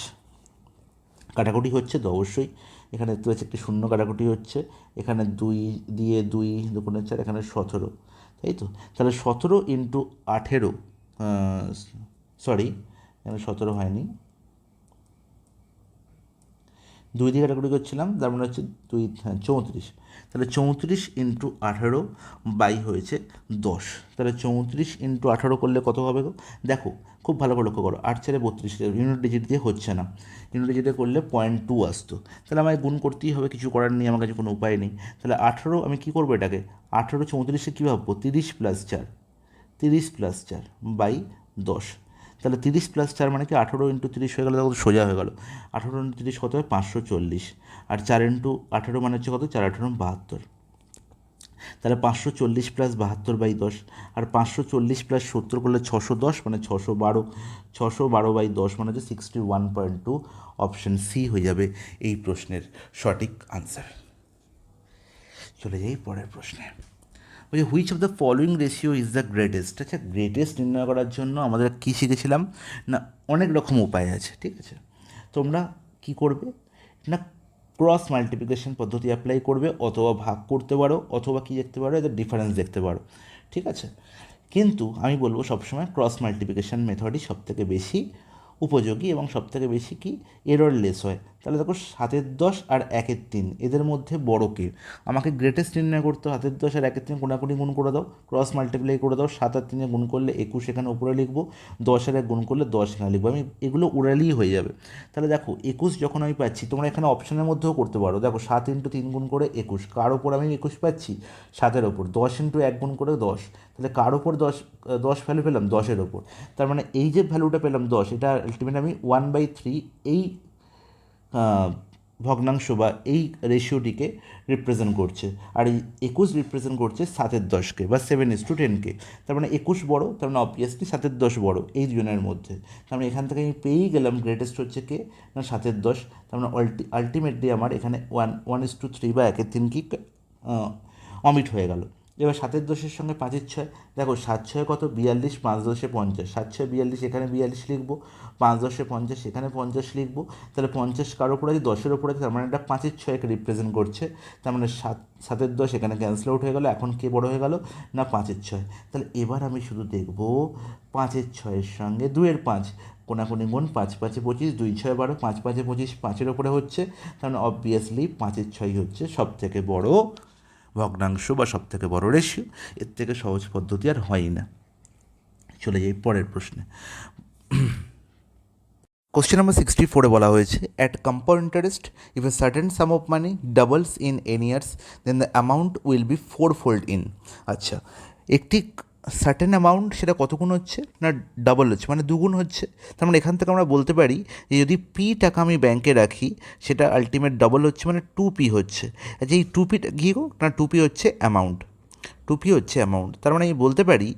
[SPEAKER 1] কাটাকুটি হচ্ছে তো অবশ্যই, এখানে দেখতে পাচ্ছি একটি শূন্য কাটাকুটি হচ্ছে, এখানে 2 দিয়ে 2 দুগুণে 4, এখানে 17, তাই তো। তাহলে 17 ইন্টু 18, সরি এখানে 17 হয়নি, 2 দিয়ে কাটাকুটি করছিলাম, তার মানে হচ্ছে 2, 34। তাহলে 34 ইন্টু 18 হয়েছে 10। তাহলে 34 ইন্টু 18 করলে কত হবে গো? দেখো খুব ভালো করে লক্ষ্য করো, 8 4 32, ইউনিট ডিজিট দিয়ে হচ্ছে না, ইউনিট ডিজিটে করলে 0.2 আসতো। তাহলে আমায় গুণ করতেই হবে, কিছু করার নেই, আমার কাছে কোনো উপায় নেই। তাহলে 18 আমি কী করবো এটাকে 18 34-এ কী ভাববো 30 + 4, 30 + 4 বাই 10। তাহলে 30 + 4 মানে কি 18 ইন্টু 30 হয়ে গেলো, তখন সোজা হয়ে গেল। 18 ইন্টু 30 কত হয় 540, আর 4 ইন্টু 18 মানে হচ্ছে কত 4 18 72। তাহলে 540 + 72/10, আর 540 + 70 করলে 610 মানে 612, 612/10 মানে হচ্ছে 61.2। অপশান সি হয়ে যাবে এই প্রশ্নের সঠিক আনসার। চলে যাই পরের প্রশ্নে। বলছি which of the following ratio is the greatest. আচ্ছা গ্রেটেস্ট নির্ণয় করার জন্য আমাদের কী শিখেছিলাম না অনেক রকম উপায় আছে, ঠিক আছে। তোমরা কি করবে না ক্রস মাল্টিপ্লিকেশন পদ্ধতি অ্যাপ্লাই করবে, অথবা ভাগ করতে পারো, অথবা কী দেখতে পারো এদের ডিফারেন্স দেখতে পারো, ঠিক আছে। কিন্তু আমি বলবো সবসময় ক্রস মাল্টিপ্লিকেশন মেথডই সবথেকে বেশি উপযোগী এবং সবথেকে বেশি কি এররলেস হয়। তাহলে দেখো 7 10 আর 1 3 এদের মধ্যে বড় কে, আমাকে গ্রেটেস্ট নির্ণয় করতে 7 10 আর 1 3 কোনাকুনি গুণ করে দাও, ক্রস মাল্টিপ্লাই করে দাও, 7 আর 3 গুণ করলে 21 এখানে উপরে লিখবো, 10 আর 1 গুণ করলে 10 এখানে লিখবো, আমি এগুলো উড়ালেই হয়ে যাবে। তাহলে দেখো 21 যখন আমি পাচ্ছি, তোমরা এখানে অপশনের মধ্যেও করতে পারো, দেখো 7 ইন্টু 3 গুণ করে 21, কার ওপর আমি 21 পাচ্ছি 7-এর ওপর, 10 ইন্টু 1 গুণ করে 10, তাহলে কার ওপর 10 ভ্যালু পেলাম 10-এর ওপর। তার মানে এই যে ভ্যালুটা পেলাম 10, এটা আলটিমেট আমি 1/3 এই ভগ্নাংশ বা এই রেশিওটিকে রিপ্রেজেন্ট করছে, আর এই 21 রিপ্রেজেন্ট করছে 7/10 বা 7:10। তার মানে 21 বড়ো, তার মানে অবভিয়াসলি 7/10 বড়ো এই দুজনের মধ্যে। তার মানে এখান থেকে আমি পেয়েই গেলাম গ্রেটেস্ট হচ্ছে কে না 7/10। তার মানে আলটিমেটলি আমার এখানে 1:3 বা 1/3 কি অমিট হয়ে গেল। এবার 7/10 সঙ্গে 5-এর 6, দেখো 7-6 কত 42, 5-10 50, 7-6 42, এখানে 42 লিখবো, 5-10 50, এখানে 50 লিখবো। তাহলে 50 কার ওপর আছে 10-এর ওপর আছে, তার মানে এটা 5-6কে রিপ্রেজেন্ট করছে। তার মানে 7-7/10 এখানে ক্যান্সেল আউট হয়ে গেলো, এখন কে বড় হয়ে গেল না 5-6। তাহলে এবার আমি শুধু দেখবো 5-6-এর সঙ্গে 2-এর 5, কোনাকুনি গুণ, 5 5 25, 2 6 12, 5 5 25, 5-এর ওপরে হচ্ছে, তার মানে অবভিয়াসলি 5-6 হচ্ছে সব থেকে বড় ভগ্নাংশ বা সব থেকে বড় রেশিও। এর থেকে সহজ পদ্ধতি আর হয় না। চলে যাই পরের প্রশ্নে। কোশ্চেন নাম্বার 64-এ বলা হয়েছে at compound interest if a certain sum of money doubles in N years then the amount will be 4-fold in. আচ্ছা একটি সার্টেন অ্যামাউন্ট সেটা কত গুণ হচ্ছে না ডাবল হচ্ছে মানে দুগুণ হচ্ছে। তার মানে এখান থেকে আমরা বলতে পারি যে যদি পি টাকা আমি ব্যাংকে রাখি সেটা আলটিমেট ডাবল হচ্ছে মানে 2p হচ্ছে। আচ্ছা এই 2p কী গো না 2p হচ্ছে অ্যামাউন্ট, 2p হচ্ছে অ্যামাউন্ট। তার মানে আমি বলতে পারি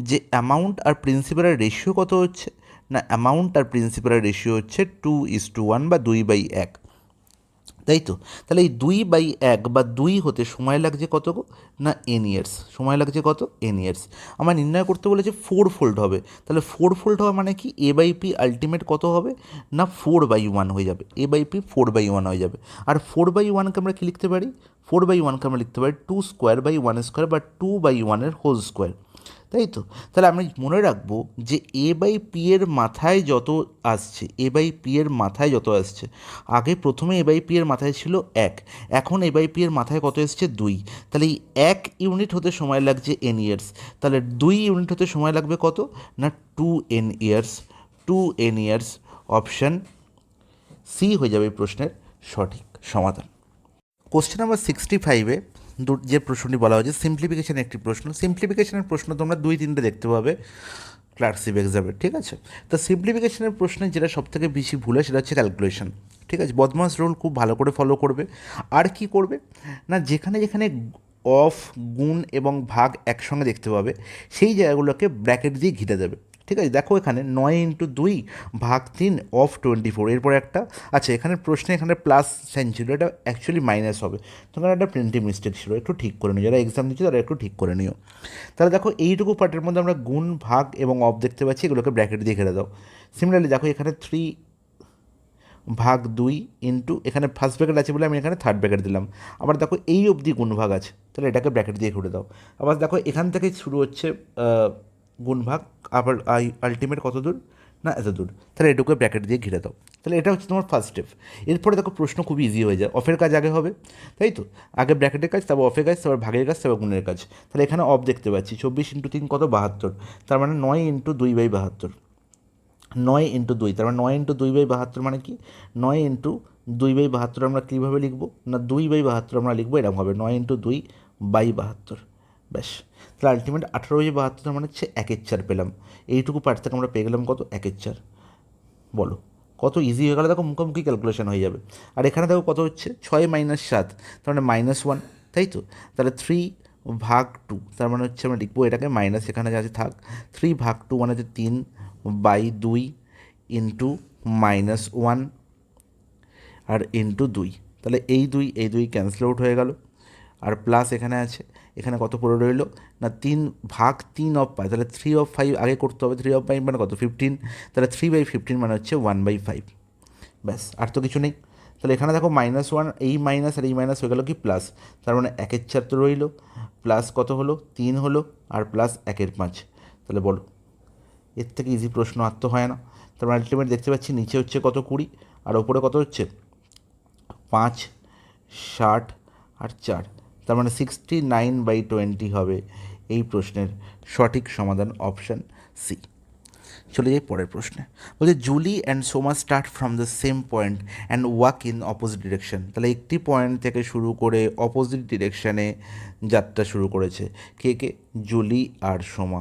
[SPEAKER 1] যে অ্যামাউন্ট আর প্রিন্সিপালের রেশিও কত হচ্ছে না অ্যামাউন্ট আর প্রিন্সিপালের রেশিও হচ্ছে 2:1 বা 2/1, তাই তো। তাহলে এই 2/1 বা 2 হতে সময় লাগছে কত গো না n ইয়ার্স, সময় লাগছে কত n ইয়ার্স। আমার নির্ণয় করতে বলেছে 4-fold হবে, তাহলে 4-fold হওয়া মানে কি a/p আলটিমেট কত হবে না 4/1 হয়ে যাবে, a/p 4/1 হয়ে যাবে। আর 4/1কে আমরা কি লিখতে পারি 4/1কে আমরা লিখতে পারি 2^/1² বা 2/1 হোল স্কোয়ার, তাই তো। তাহলে আমি মনে রাখবো যে a/p এর মাথায় যত আসছে, a/p এর মাথায় যত আসছে, আগে প্রথমে a/p এর মাথায় ছিল 1, এখন a/p এর মাথায় কত এসছে 2, তাহলে এই 1 ইউনিট হতে সময় লাগছে n ইয়ার্স, তাহলে 2 ইউনিট হতে সময় লাগবে কত না 2n years, 2n years. Option C হয়ে যাবে এই প্রশ্নের সঠিক সমাধান। কোশ্চেন নাম্বার 65-এ যে প্রশ্নটি বলা হয়েছে সিম্পলিফিকেশান একটি প্রশ্ন। সিম্পলিফিকেশানের প্রশ্ন তোমরা 2-3টে দেখতে পাবে। ক্লার্কশিপ এক্সামের, ঠিক আছে। তো সিম্পলিফিকেশনের প্রশ্নে যেটা সবথেকে বেশি ভুল হয় সেটা হচ্ছে ক্যালকুলেশন, ঠিক আছে। বদমাস রুল খুব ভালো করে ফলো করবে। আর কি করবে না, যেখানে যেখানে অফ, গুণ এবং ভাগ একসঙ্গে দেখতে পাবে সেই জায়গাগুলোকে ব্র্যাকেট দিয়ে ঘিরে দেবে, ঠিক আছে। দেখো এখানে 9 × 2 ভাগ 3 অফ 24, এরপরে একটা আচ্ছা এখানে প্রশ্নে এখানে প্লাস সাইন ছিল, এটা অ্যাকচুয়ালি মাইনাস হবে, তোমার একটা প্রিন্টিং মিস্টেক ছিল, একটু ঠিক করে নিও, যারা এক্সাম দিচ্ছে তারা একটু ঠিক করে নিও। তাহলে দেখো এইটুকু পার্টের মধ্যে আমরা গুণ, ভাগ এবং অফ দেখতে পাচ্ছি, এগুলোকে ব্র্যাকেট দিয়ে ঘিরে দাও। সিমিলারলি দেখো এখানে 3/2 ইন্টু, এখানে ফার্স্ট ব্র্যাকেট আছে বলে আমি এখানে থার্ড ব্র্যাকেট দিলাম। আবার দেখো এই অবধি গুণ ভাগ আছে, তাহলে এটাকে ব্র্যাকেট দিয়ে ঘুরে দাও। আবার দেখো এখান থেকে শুরু হচ্ছে গুণ ভাগ, আবার আলটিমেট কত দূর না এত দূর, তাহলে এটুকু ব্র্যাকেট দিয়ে ঘিরে দাও। তাহলে এটা হচ্ছে তোমার ফার্স্ট স্টেপ। এরপরে দেখো প্রশ্ন খুব ইজি হয়ে যায়, অফের কাজ আগে হবে, তাই তো, আগে ব্র্যাকেটের কাজ, তারপর অফের কাজ, তারপর ভাগের কাজ, তারপর গুণের কাজ। তাহলে এখানে অফ দেখতে পাচ্ছি 24 × 3 কত 72, তার মানে 9 × 2/72, 9 × 2, তার মানে 9 × 2/72 মানে কি 9 × 2/72 আমরা কীভাবে লিখবো না 2/72 আমরা লিখবো এরকম হবে 9 × 2/72, ব্যাস। তাহলে আলটিমেট 18/72 মানে হচ্ছে 1/4 পেলাম। এইটুকু পার্ট থেকে আমরা পেয়ে গেলাম কত 1/4। বলো কত ইজি হয়ে গেল, দেখো মুখোমুখি ক্যালকুলেশন হয়ে যাবে। আর এখানে দেখো কত হচ্ছে 6 - 7, তার মানে -1, তাই তো। তাহলে 3/2, তার মানে হচ্ছে আমরা লিখবো এটাকে মাইনাস, এখানে যা আছে থাক, 3/2 মানে হচ্ছে 3/2 ইন্টু -1 আর ইন্টু 2, তাহলে এই 2 ক্যান্সেল আউট হয়ে গেল। আর প্লাস এখানে আছে, এখানে কত পড়ে রইলো না 3/3 তাহলে 3/5 আগে করতে হবে, 3/5 মানে কত 15, তাহলে 3/15 মানে হচ্ছে 1/5, ব্যাস আর তো কিছু নেই। তাহলে এখানে দেখো -1, এই মাইনাস আর এই মাইনাস হয়ে গেল কি প্লাস, তার মানে 1/4 তো রইলো, প্লাস কত হলো 3 হলো, আর প্লাস 1/5, তাহলে বলো এর থেকে ইজি প্রশ্ন আর তো হয় না। তারপর আলটিমেট দেখতে পাচ্ছি নিচে হচ্ছে কত 20, আর ওপরে কত হচ্ছে 5, 60 আর 4, তার মানে 69/20 হবে এই প্রশ্নের সঠিক সমাধান, অপশান সি। চলে যাই পরের প্রশ্নে। বলছে Julie and Soma start from the same point and walk in opposite direction. তাহলে একটি পয়েন্ট থেকে শুরু করে অপোজিট ডিরেকশানে যাত্রা শুরু করেছে, কে কে, জুলি আর সোমা।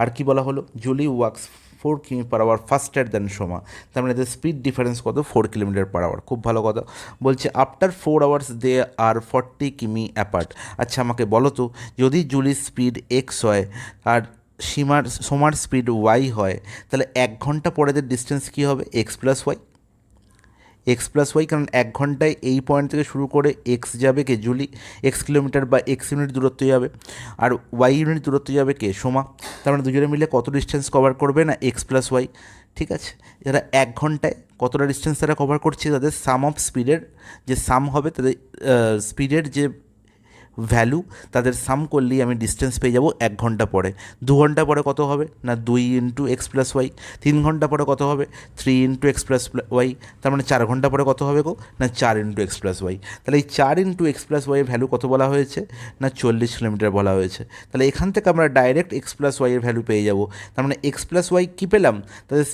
[SPEAKER 1] আর কি বলা হলো, জুলি ওয়াক্স 4 কিমি/আওয়ার ফাস্টার দ্যান সোমা, তার মানে এদের স্পিড ডিফারেন্স কত 4 কিমি/আওয়ার, খুব ভালো কথা। বলছে আফটার 4 আওয়ার্স দে আর 40 কিমি অ্যাপার্ট। আচ্ছা আমাকে বলো তো, যদি জুলির স্পিড এক্স হয় আর সোমার স্পিড ওয়াই হয়, তাহলে 1 ঘন্টা পরে এদের ডিস্টেন্স কী হবে x+y, কারণ 1 ঘন্টায় এই পয়েন্ট থেকে শুরু করে এক্স যাবে কে জুলি, এক্স কিলোমিটার বা এক্স ইউনিট দূরত্ব যাবে, আর ওয়াই ইউনিট দূরত্ব যাবে কে সোমা। তার মানে দুজনে মিলে কত ডিস্টেন্স কভার করবে না x+y, ঠিক আছে। এরা 1 ঘন্টায় কতটা ডিস্টেন্স তারা কভার করছে, তাদের সাম অফ স্পিডের যে সাম হবে, তাদের স্পিডের যে ভ্যালু তাদের সাম করলেই আমি ডিস্টেন্স পেয়ে যাব 1 ঘন্টা পরে। 2 ঘন্টা পরে কত হবে না 2 × x+y, 3 ঘন্টা পরে কত হবে 3 × x+y, তার মানে 4 ঘন্টা পরে কত হবে গো না 4 × x+y। তাহলে এই 4 × x+y এর ভ্যালু কত বলা হয়েছে না 40 কিলোমিটার বলা হয়েছে। তাহলে এখান থেকে আমরা ডাইরেক্ট x+y এর ভ্যালু পেয়ে যাব। তার মানে x+y কী পেলাম, তাদের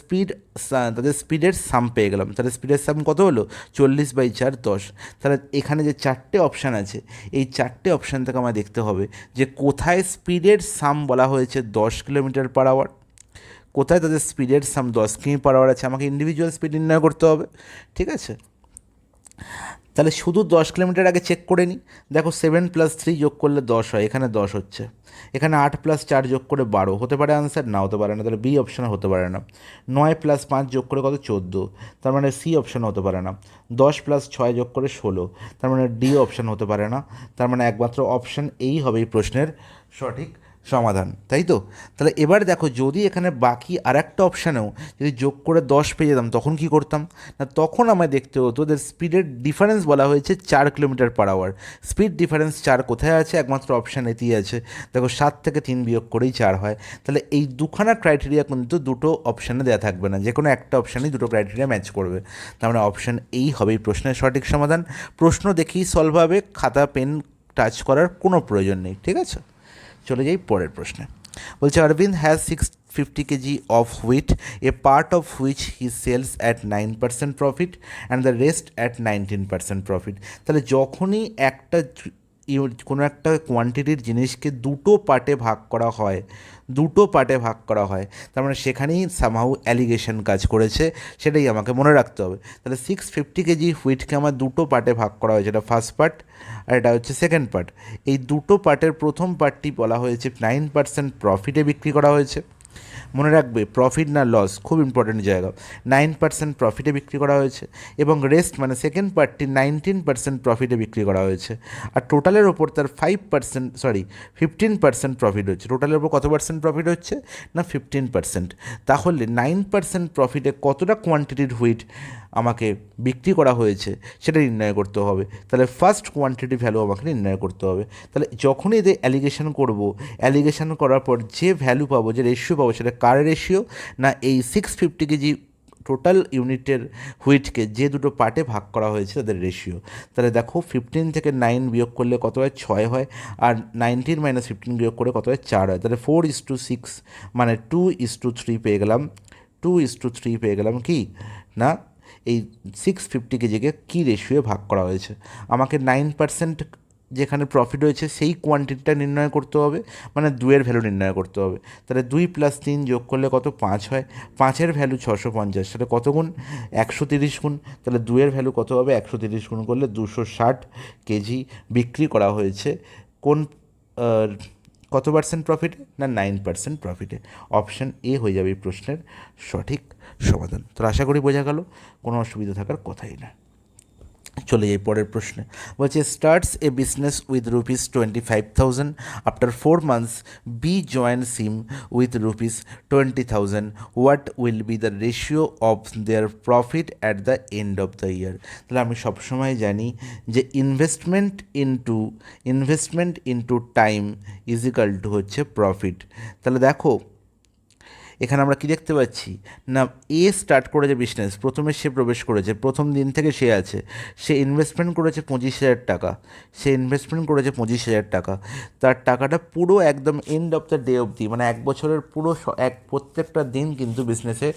[SPEAKER 1] স্পিডের সাম পেয়ে গেলাম। তাহলে স্পিডের সাম কত হলো 40/4 10। তাহলে এখানে যে 4টে অপশান আছে, এই 4টে অপশান থেকে আমায় দেখতে হবে যে কোথায় স্পিডের সাম বলা হয়েছে 10 কিমি/আওয়ার, কোথায় তাদের স্পিডের সাম 10 কিমি/আওয়ার আছে, আমাকে ইন্ডিভিজুয়াল স্পিড নির্ণয় করতে হবে, ঠিক আছে। তাহলে শুধু 10 কিলোমিটার আগে চেক করে নিই। দেখো 7 + 3 যোগ করলে 10 হয়, এখানে 10 হচ্ছে, এখানে 8 + 4 যোগ করে 12 হতে পারে আনসার, না হতে পারে না, তাহলে বি অপশান হতে পারে না। 9 + 5 যোগ করে কত 14, তার মানে সি অপশান হতে পারে না। 10 + 6 যোগ করে 16, তার মানে ডি অপশান হতে পারে না। তার মানে একমাত্র অপশান এই হবে এই প্রশ্নের সঠিক সমাধান, তাই তো। তাহলে এবার দেখো যদি এখানে বাকি আর একটা অপশানেও যদি যোগ করে 10 পেয়ে যেতাম তখন কি করতাম না, তখন আমায় দেখতে হতো ওদের স্পিডের ডিফারেন্স বলা হয়েছে 4 কিমি/আওয়ার। স্পিড ডিফারেন্স 4 কোথায় আছে, একমাত্র অপশান এতেই আছে। দেখো 7 থেকে 3 বিয়োগ করেই 4 হয়। তাহলে এই দুখানা ক্রাইটেরিয়া কিন্তু দুটো অপশানে দেওয়া থাকবে না, যে কোনো একটা অপশানেই দুটো ক্রাইটেরিয়া ম্যাচ করবে। তার মানে অপশান এই হবে এই প্রশ্নের সঠিক সমাধান। প্রশ্ন দেখেই সলভ হবে, খাতা পেন টাচ করার কোনো প্রয়োজন নেই, ঠিক আছে। চলে যাই পরের প্রশ্নে। বলছে Arvind has 650 KG of wheat, a part of which he sells at 9% profit and the rest at 19% profit. তাহলে যখনই একটা কোনো একটা কোয়ান্টিটির জিনিসকে দুটো পার্টে ভাগ করা হয়, তার মানে সেখানেই সামহাউ অ্যালিগেশন কাজ করেছে, সেটাই আমাকে মনে রাখতে হবে। তাহলে 650 কেজি হুইটকে আমার দুটো পার্টে ভাগ করা হয়েছে, এটা ফার্স্ট পার্ট আর এটা হচ্ছে সেকেন্ড পার্ট। এই দুটো পার্টের প্রথম পার্টটি বলা হয়েছে 9% প্রফিটে বিক্রি করা হয়েছে। মনে রাখবে প্রফিট না লস, খুব ইম্পর্টেন্ট জায়গা। 9% প্রফিটে বিক্রি করা হয়েছে এবং রেস্ট মানে সেকেন্ড পার্টটি 19% প্রফিটে বিক্রি করা হয়েছে। আর টোটালের ওপর তার 15% প্রফিট হচ্ছে। টোটালের ওপর কত পার্সেন্ট প্রফিট হচ্ছে না 15%। তাহলে 9% প্রফিটে কতটা কোয়ান্টিটির হুইট আমাকে বিক্রি করা হয়েছে সেটা নির্ণয় করতে হবে। তাহলে ফার্স্ট কোয়ান্টিটি ভ্যালু আমাকে নির্ণয় করতে হবে। তাহলে যখনই এদের অ্যালিগেশন করব, অ্যালিগেশন করার পর যে ভ্যালু পাবো, যে রেশিও পাবো, সেটা কার রেশিও না এই 650 কেজি টোটাল ইউনিটের হুইটকে যে দুটো পার্টে ভাগ করা হয়েছে তাদের রেশিও। তাহলে দেখো 15 থেকে 9 বিয়োগ করলে কত হয়, 6 হয়। আর 19 - 15 বিয়োগ করে কত হয়, 4 হয়। তাহলে 4:6 মানে 2:3 পেয়ে গেলাম। 2:3 পেয়ে গেলাম কি না এই 650 কেজিকে কী রেশিওয়ে ভাগ করা হয়েছে। আমাকে 9% যেখানে প্রফিট হয়েছে সেই কোয়ান্টিটিটা নির্ণয় করতে হবে, মানে 2-এর ভ্যালু নির্ণয় করতে হবে। তাহলে 2 + 3 যোগ করলে কত, 5 হয়। 5-এর ভ্যালু 650, সেটা কত গুণ, 130 গুণ। তাহলে 2-এর ভ্যালু কত হবে, 130 গুণ করলে 260 কেজি বিক্রি করা হয়েছে। কোন কত পার্সেন্ট প্রফিটে না 9% প্রফিটে। অপশান এ হয়ে যাবে এই প্রশ্নের সঠিক সমাধান। তো আশা করি বোঝা গেল, কোনো অসুবিধা থাকার কথাই না। চলে যাই পরের প্রশ্নে। বলছে starts a business with ₹25,000 after 4 months B joins him with ₹20,000, what will be the ratio of their profit at the end of the year. তাহলে আমি সবসময় জানি যে investment into time is equal to হচ্ছে প্রফিট। তাহলে দেখো এখানে আমরা কি দেখতে পাচ্ছি না, এ স্টার্ট করেছে বিজনেস, প্রথমে সে প্রবেশ করেছে, প্রথম দিন থেকে সে আছে, সে ইনভেস্টমেন্ট করেছে 25,000 টাকা, তার টাকাটা পুরো একদম এন্ড অফ দ্য ডে অবধি, মানে এক বছরের পুরো প্রত্যেকটা দিন কিন্তু বিজনেসে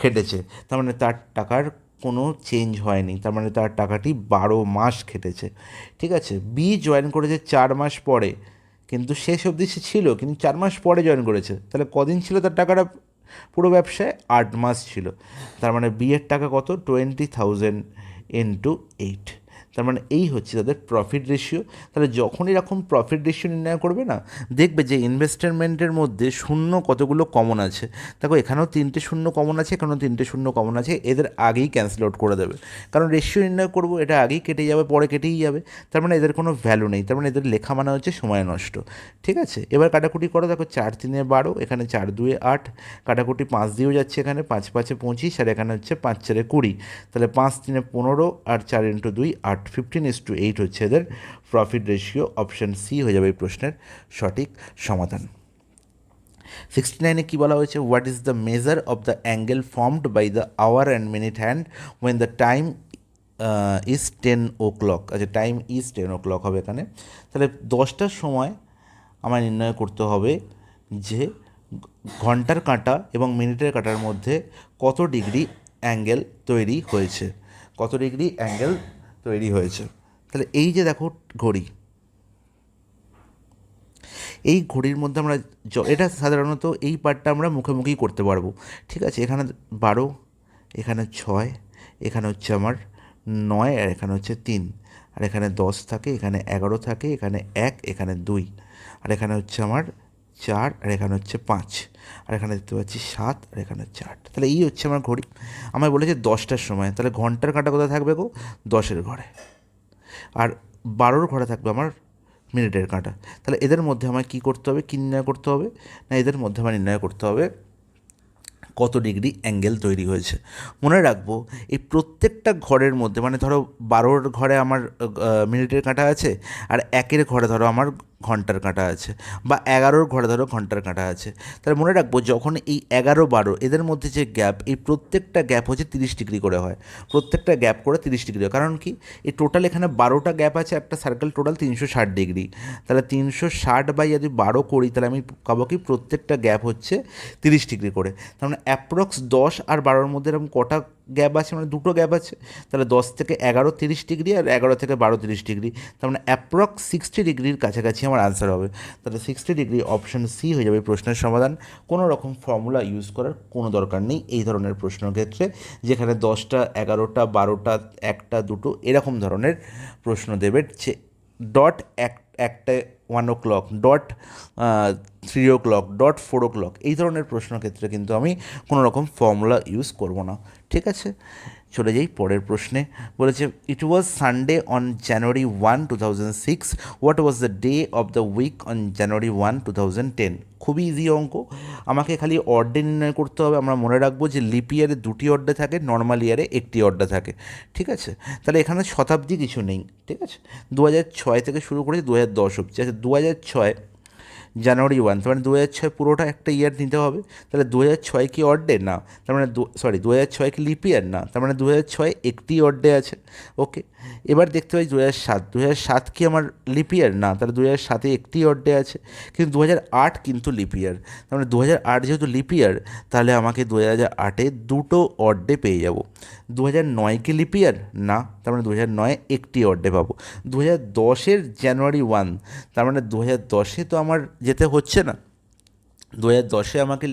[SPEAKER 1] খেটেছে। তার মানে তার টাকার কোনো চেঞ্জ হয়নি, তার মানে তার টাকাটি 12 মাস খেটেছে। ঠিক আছে, বি জয়েন করেছে 4 মাস পরে, কিন্তু শেষ অবধি সে ছিল, কিন্তু 4 মাস পরে জয়েন করেছে। তাহলে কদিন ছিল তার টাকাটা পুরো ব্যবসায়, 8 মাস ছিল। তার মানে বিয়ের টাকা কত, 20,000 × 8। তার মানে এই হচ্ছে তাদের প্রফিট রেশিও। তাহলে যখন এরকম প্রফিট রেশিও নির্ণয় করবে না, দেখবে যে ইনভেস্টমেন্টের মধ্যে শূন্য কতগুলো কমন আছে। দেখো এখানেও 3টে শূন্য কমন আছে, এখানেও 3টে শূন্য কমন আছে, এদের আগেই ক্যান্সেল আউট করে দেবে, কারণ রেশিও নির্ণয় করবো, এটা আগেই কেটে যাবে, পরে কেটেই যাবে। তার মানে এদের কোনো ভ্যালু নেই, তার মানে এদের লেখা মানে হচ্ছে সময় নষ্ট। ঠিক আছে, এবার কাটাকুটি করো, দেখো 4 × 3 = 12, এখানে 4 × 2 = 8, কাটাকুটি 5 দিয়েও যাচ্ছে, এখানে 5 × 5 = 25, আর এখানে হচ্ছে 5 × 4 = 20। তাহলে 5 × 3 = 15 আর 4 × 2 = 8, 15:8 হচ্ছে এদের প্রফিট রেশিও। অপশান সি হয়ে যাবে এই প্রশ্নের সঠিক সমাধান। 69-এ কী বলা হয়েছে, what is the measure of the angle formed by the hour and minute hand when the time is 10 o'clock। আচ্ছা, টাইম ইজ 10 o'clock হবে এখানে। তাহলে 10টার সময় আমায় নির্ণয় করতে হবে যে ঘন্টার কাঁটা এবং মিনিটের কাঁটার মধ্যে কত ডিগ্রি অ্যাঙ্গেল তৈরি হয়েছে, তাহলে এই যে দেখো ঘড়ি, এই ঘড়ির মধ্যে আমরা এটা সাধারণত এই পার্টটা আমরা মুখোমুখি করতে পারবো। ঠিক আছে, এখানে 12, এখানে 6, এখানে হচ্ছে আমার 9, আর এখানে হচ্ছে 3, আর এখানে 10 থাকে, এখানে 11 থাকে, এখানে 1, এখানে 2, আর এখানে হচ্ছে আমার 4, আর এখানে হচ্ছে 5, আর এখানে দেখতে পাচ্ছি 7, আর এখানে হচ্ছে 8। তাহলে এই হচ্ছে আমার ঘড়ি। আমায় বলেছে 10টার সময়, তাহলে ঘন্টার কাঁটা কোথায় থাকবে গো, 10-এর ঘরে, আর 12-র ঘরে থাকবে আমার মিনিটের কাঁটা। তাহলে এদের মধ্যে আমায় কী করতে হবে, কী নির্ণয় করতে হবে না, এদের মধ্যে আমার নির্ণয় করতে হবে কত ডিগ্রি অ্যাঙ্গেল তৈরি হয়েছে। মনে রাখবো এই প্রত্যেকটা ঘরের মধ্যে, মানে ধরো 12-র ঘরে আমার মিনিটের কাঁটা আছে, আর 1-এর ঘরে ধরো আমার ঘন্টার কাঁটা আছে, বা 11-র ঘরে ধরো ঘন্টার কাঁটা আছে। তাহলে মনে রাখবো যখন এই 11, 12 এদের মধ্যে যে গ্যাপ, এই প্রত্যেকটা গ্যাপ হচ্ছে 30 ডিগ্রি করে হয়, প্রত্যেকটা গ্যাপ করে 30 ডিগ্রি হয়। কারণ কি, এই টোটাল এখানে 12টা গ্যাপ আছে, একটা সার্কেল টোটাল 360 ডিগ্রি। তাহলে 360 যদি 12 করি, তাহলে আমি পাবো কি প্রত্যেকটা গ্যাপ হচ্ছে 30 ডিগ্রি করে। তার মানে অ্যাপ্রক্স 10 আর 12-র মধ্যে এরকম কটা গ্যাপ আছে, মানে দুটো গ্যাপ আছে, তাহলে 10 থেকে 11 30 ডিগ্রি আর 11 থেকে 12 30 ডিগ্রি, তার মানে অ্যাপ্রক্স 60 ডিগ্রির কাছাকাছি আমার আনসার হবে। তাহলে 60 ডিগ্রি অপশন সি হয়ে যাবে প্রশ্নের সমাধান। কোনো রকম ফর্মুলা ইউজ করার কোনো দরকার নেই এই ধরনের প্রশ্নের ক্ষেত্রে, যেখানে 10টা 11টা 12টা 1টা 2টো এরকম ধরনের প্রশ্ন দেবে, ডট একটা 1 o'clock, dot 3 o'clock, dot 4 o'clock, এই ধরনের প্রশ্ন ক্ষেত্রে কিন্তু আমি কোনো রকম ফর্মুলা ইউজ করব না। ঠিক আছে, চলে যাই পরের প্রশ্নে। বলেছে it was Sunday on January 1, 2006, what was the day of the week on January 1, 2010। খুবই ইজি অঙ্ক, আমাকে খালি অড ডে নির্ণয় করতে হবে। আমরা মনে রাখবো যে লিপ ইয়ারে 2টি অড ডে থাকে, নর্মাল ইয়ারে 1টি অড ডে থাকে। ঠিক আছে, তাহলে এখানে শতাব্দী কিছু নেই। ঠিক আছে, 2006 থেকে শুরু করেছি 2010 অবধি। আচ্ছা, 2006 January 1, তার মানে 2006 পুরোটা একটা ইয়ার নিতে হবে। তাহলে 2006 কি অড ডে? না। তার মানে 2006 কি লিপ ইয়ার? না। তার মানে 2006 একটি অড ডে আছে। ওকে, এবার দেখতে পাই 2007 কি আমার লিপ ইয়ার? না। তাহলে 2007-এ একটি অড ডে আছে। কিন্তু 2008 কিন্তু লিপ ইয়ার। তার মানে 2008 যেহেতু লিপ ইয়ার, তাহলে আমাকে 2008-এ দুটো অড ডে পেয়ে যাব। 2009 কি লিপ ইয়ার? না। তার মানে 2009-এ একটি অড ডে পাবো। 2010-এর January 1, তার মানে 2010-এ তো আমার যেতে হচ্ছে না, 2010-এ আমাকে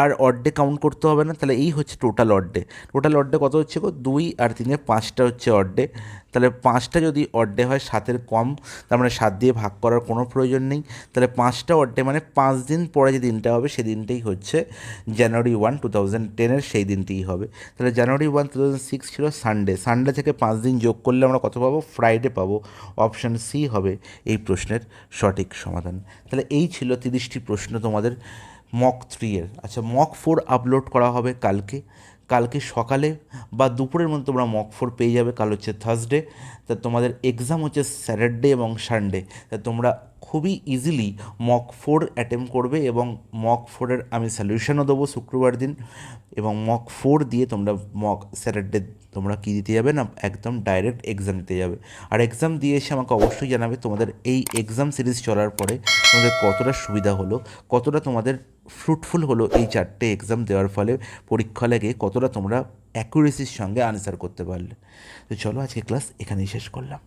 [SPEAKER 1] আর অড ডে কাউন্ট করতে হবে না। তাহলে এই হচ্ছে total odd day. Total odd day কত হচ্ছে গো? 2 আর 3-এ 5টা হচ্ছে অড ডে। তাহলে 5টা যদি অড ডে হয় 7-এর কম, তার মানে 7 দিয়ে ভাগ করার কোনো প্রয়োজন নেই। তাহলে 5টা অড ডে মানে 5 দিন পরে যে দিনটা হবে সেই দিনটাই হচ্ছে January 1, 2010-এর সেই দিনটিই হবে। তাহলে January 1, 2006 ছিল সানডে। সানডে থেকে 5 দিন যোগ করলে আমরা কত পাবো? ফ্রাইডে পাবো। অপশান সি হবে এই প্রশ্নের সঠিক সমাধান। তাহলে এই ছিল 30টি প্রশ্ন তোমাদের মক 3-এর। আচ্ছা, মক 4 আপলোড করা হবে কালকে সকালে বা দুপুরের মধ্যে তোমরা মক 4 পেয়ে যাবে। কাল হচ্ছে থার্সডে, তা তোমাদের এক্সাম হচ্ছে স্যাটারডে এবং সানডে। তা তোমরা খুবই ইজিলি মক 4 অ্যাটেম্প করবে এবং মক 4-এর আমি সলিউশনও দেবো শুক্রবার দিন। এবং মক 4 দিয়ে তোমরা স্যাটারডে তোমরা কী দিতে যাবে না, একদম ডাইরেক্ট এক্সাম দিতে যাবে। আর এক্সাম দিয়ে এসে আমাকে অবশ্যই জানাবে তোমাদের এই এক্সাম সিরিজ চলার পরে তোমাদের কতটা সুবিধা হলো, কতটা তোমাদের ফ্রুটফুল হলো এই 4টে এক্সাম দেওয়ার ফলে, পরীক্ষা লেগে কতটা তোমরা অ্যাকুরেসির সঙ্গে আনসার করতে পারলে। তো চলো, আজকে ক্লাস এখানেই শেষ করলাম।